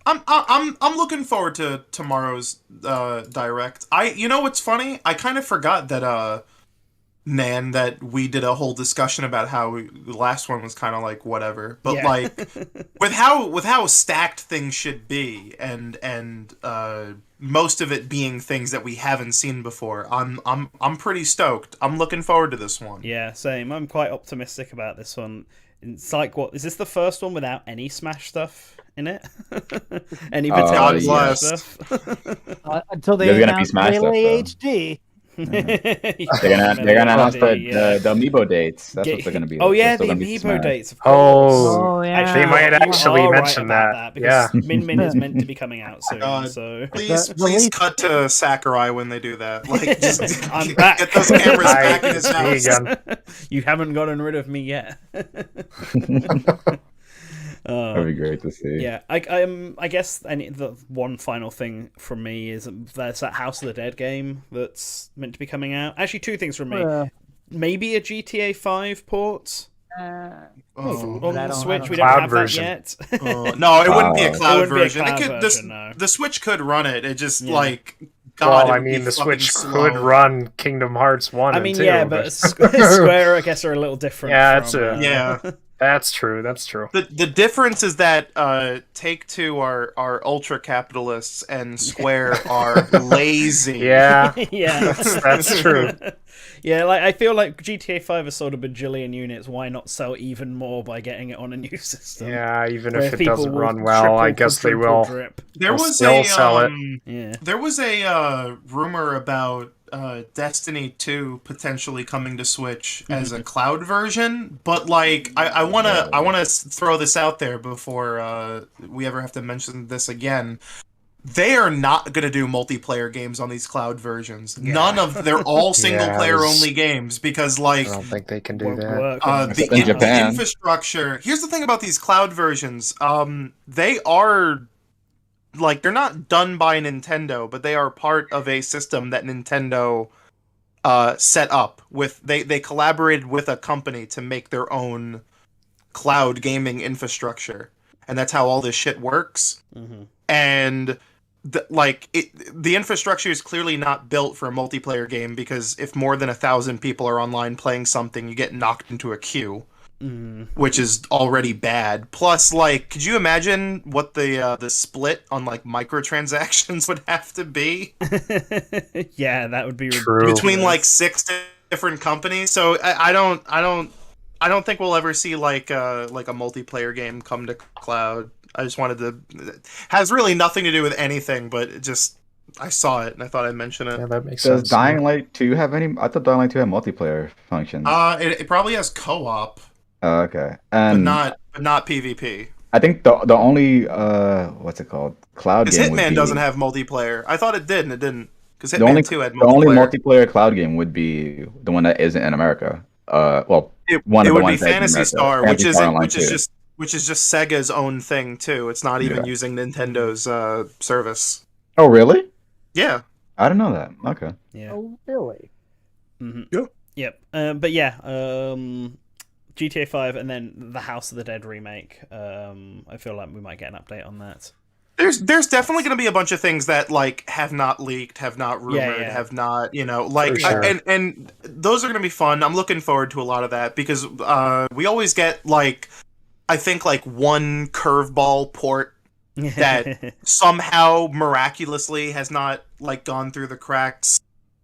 I'm looking forward to tomorrow's direct. You know what's funny? I kind of forgot that Nan, that we did a whole discussion about how the last one was kind of like whatever, but like with how stacked things should be, and most of it being things that we haven't seen before. I'm pretty stoked. I'm looking forward to this one. Yeah, same. I'm quite optimistic about this one. It's like, what is this, the first one without any Smash stuff in it? Any potential Smash stuff? Until they announce Melee HD. They're gonna announce the amiibo dates. That's what they're gonna be. Oh yeah, They're the still gonna be amiibo Smash. dates. Of Oh, course. yeah. they might you actually are mention about that. because Yeah. Min Min is meant to be coming out soon. God. So Please, The please least- cut to Sakurai when they do that. Like, just I'm back. get those cameras Hi, back in his it's me house. again. You haven't gotten rid of me yet. That'd be great to see. Yeah, I guess the one final thing from me is there's that House of the Dead game that's meant to be coming out. Actually, two things from me. Maybe a GTA 5 port Oh. on I the don't- Switch. I We don't- don't Cloud have version. that yet. No, it wouldn't be a It cloud wouldn't be a version. cloud It could, version, no. the Switch could run it. It just Yeah. like God. Well, it I would be mean, the fucking Switch slow. could run Kingdom Hearts 1 I and mean, 2. yeah, but Square, I guess, are a little different. Yeah, from, it's Yeah. That's true. That's true. The difference is that Take-Two are ultra capitalists and Square are lazy. Yeah, yeah, that's true. Yeah, like I feel like GTA 5 has sold a bajillion units. Why not sell even more by getting it on a new system? Yeah, even Where if it people doesn't will run well, I triple, guess they quadruple will. Drip. There They'll was still a sell it. Yeah. there was a rumor about Destiny 2 potentially coming to Switch as a cloud version, but like I wanna throw this out there before we ever have to mention this again. They are not going to do multiplayer games on these cloud versions. Yeah. None of they're all single player Yes. only games because like I don't think they can do Won't that. work on the in Japan. infrastructure. Here's the thing about these cloud versions. They are like they're not done by Nintendo, but they are part of a system that Nintendo set up with. They collaborated with a company to make their own cloud gaming infrastructure, and that's how all this shit works. Mm-hmm. And the infrastructure is clearly not built for a multiplayer game because if more than 1,000 people are online playing something, you get knocked into a queue, which is already bad. Plus, like, could you imagine what the split on like microtransactions would have to be Yeah, that would be True. ridiculous. between like 6 different companies? So I don't think we'll ever see like a multiplayer game come to cloud. I just wanted to. It has really nothing to do with anything, but it just I saw it and I thought I'd mention it. Yeah, that makes Does sense. Dying Light 2 have any? I thought Dying Light 2 had multiplayer functions. It probably has co-op, Okay, but and not PvP. I think the only what's it called cloud Because game would Hitman be, doesn't have multiplayer. I thought it did, and it didn't. Because the only Hitman 2 had the only multiplayer. multiplayer cloud game would be the one that isn't in America. Well, one It of the would be ones that is in Phantasy America. Star, Phantasy Star Online which is 2. just Sega's own thing too. It's not even Yeah. using Nintendo's service. Oh, really? Yeah. I didn't know that. Okay. Yeah. Oh, really? Mm-hmm. Yeah. Yep. But yeah, GTA 5 and then the House of the Dead remake. I feel like we might get an update on that. There's definitely going to be a bunch of things that like have not leaked, have not rumored, Yeah. have not, like For sure. and those are going to be fun. I'm looking forward to a lot of that because we always get like I think like one curveball port that somehow miraculously has not like gone through the cracks.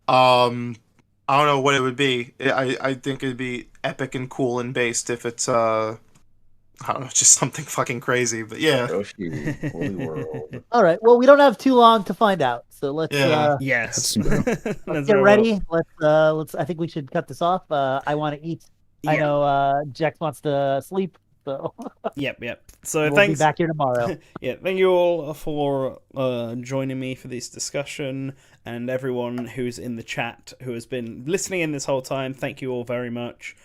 I don't know what it would be. I think it'd be epic and cool and based if it's I don't know, just something fucking crazy. But yeah. Yoshi, Holy World. All right. Well, we don't have too long to find out, so let's Yeah. Yes. let's get ready. Let's. I think we should cut this off. I want to eat. I Yeah. know Jax wants to sleep, so Yep. So we'll thanks. be back here tomorrow. Yeah, thank you all for joining me for this discussion, and everyone who's in the chat who has been listening in this whole time. Thank you all very much.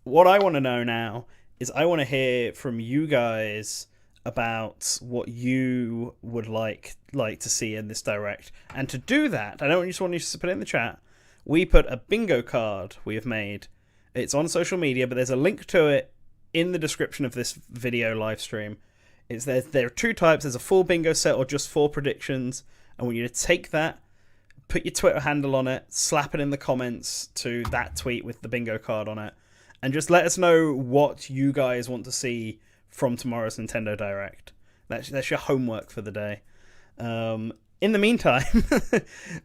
What I want to know now is I want to hear from you guys about what you would like to see in this direct. And to do that, I don't just want you to put it in the chat. We put a bingo card we have made. It's on social media, but there's a link to it in the description of this video live stream. There are two types. There's a full bingo set or just 4 predictions. I want you to take that, put your Twitter handle on it, slap it in the comments to that tweet with the bingo card on it, and just let us know what you guys want to see from tomorrow's Nintendo Direct. That's your homework for the day. In the meantime,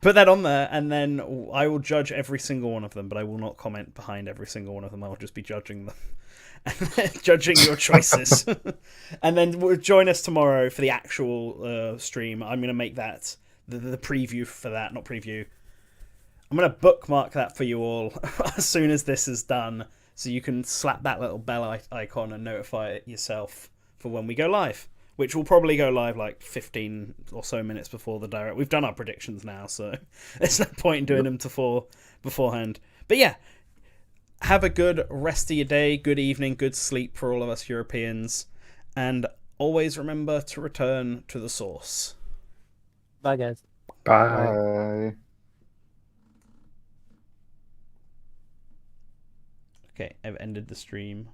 put that on there, and then I will judge every single one of them, but I will not comment behind every single one of them. I will just be judging them. Judging your choices. And then join us tomorrow for the actual stream. I'm going to make that the preview for that, not preview. I'm gonna bookmark that for you all as soon as this is done, so you can slap that little bell icon and notify it yourself for when we go live, which will probably go live like 15 or so minutes before the direct. We've done our predictions now, so there's no point in doing them beforehand. But yeah, have a good rest of your day, good evening, good sleep for all of us Europeans, and always remember to return to the source. Bye, guys. Bye. Bye. Okay, I've ended the stream.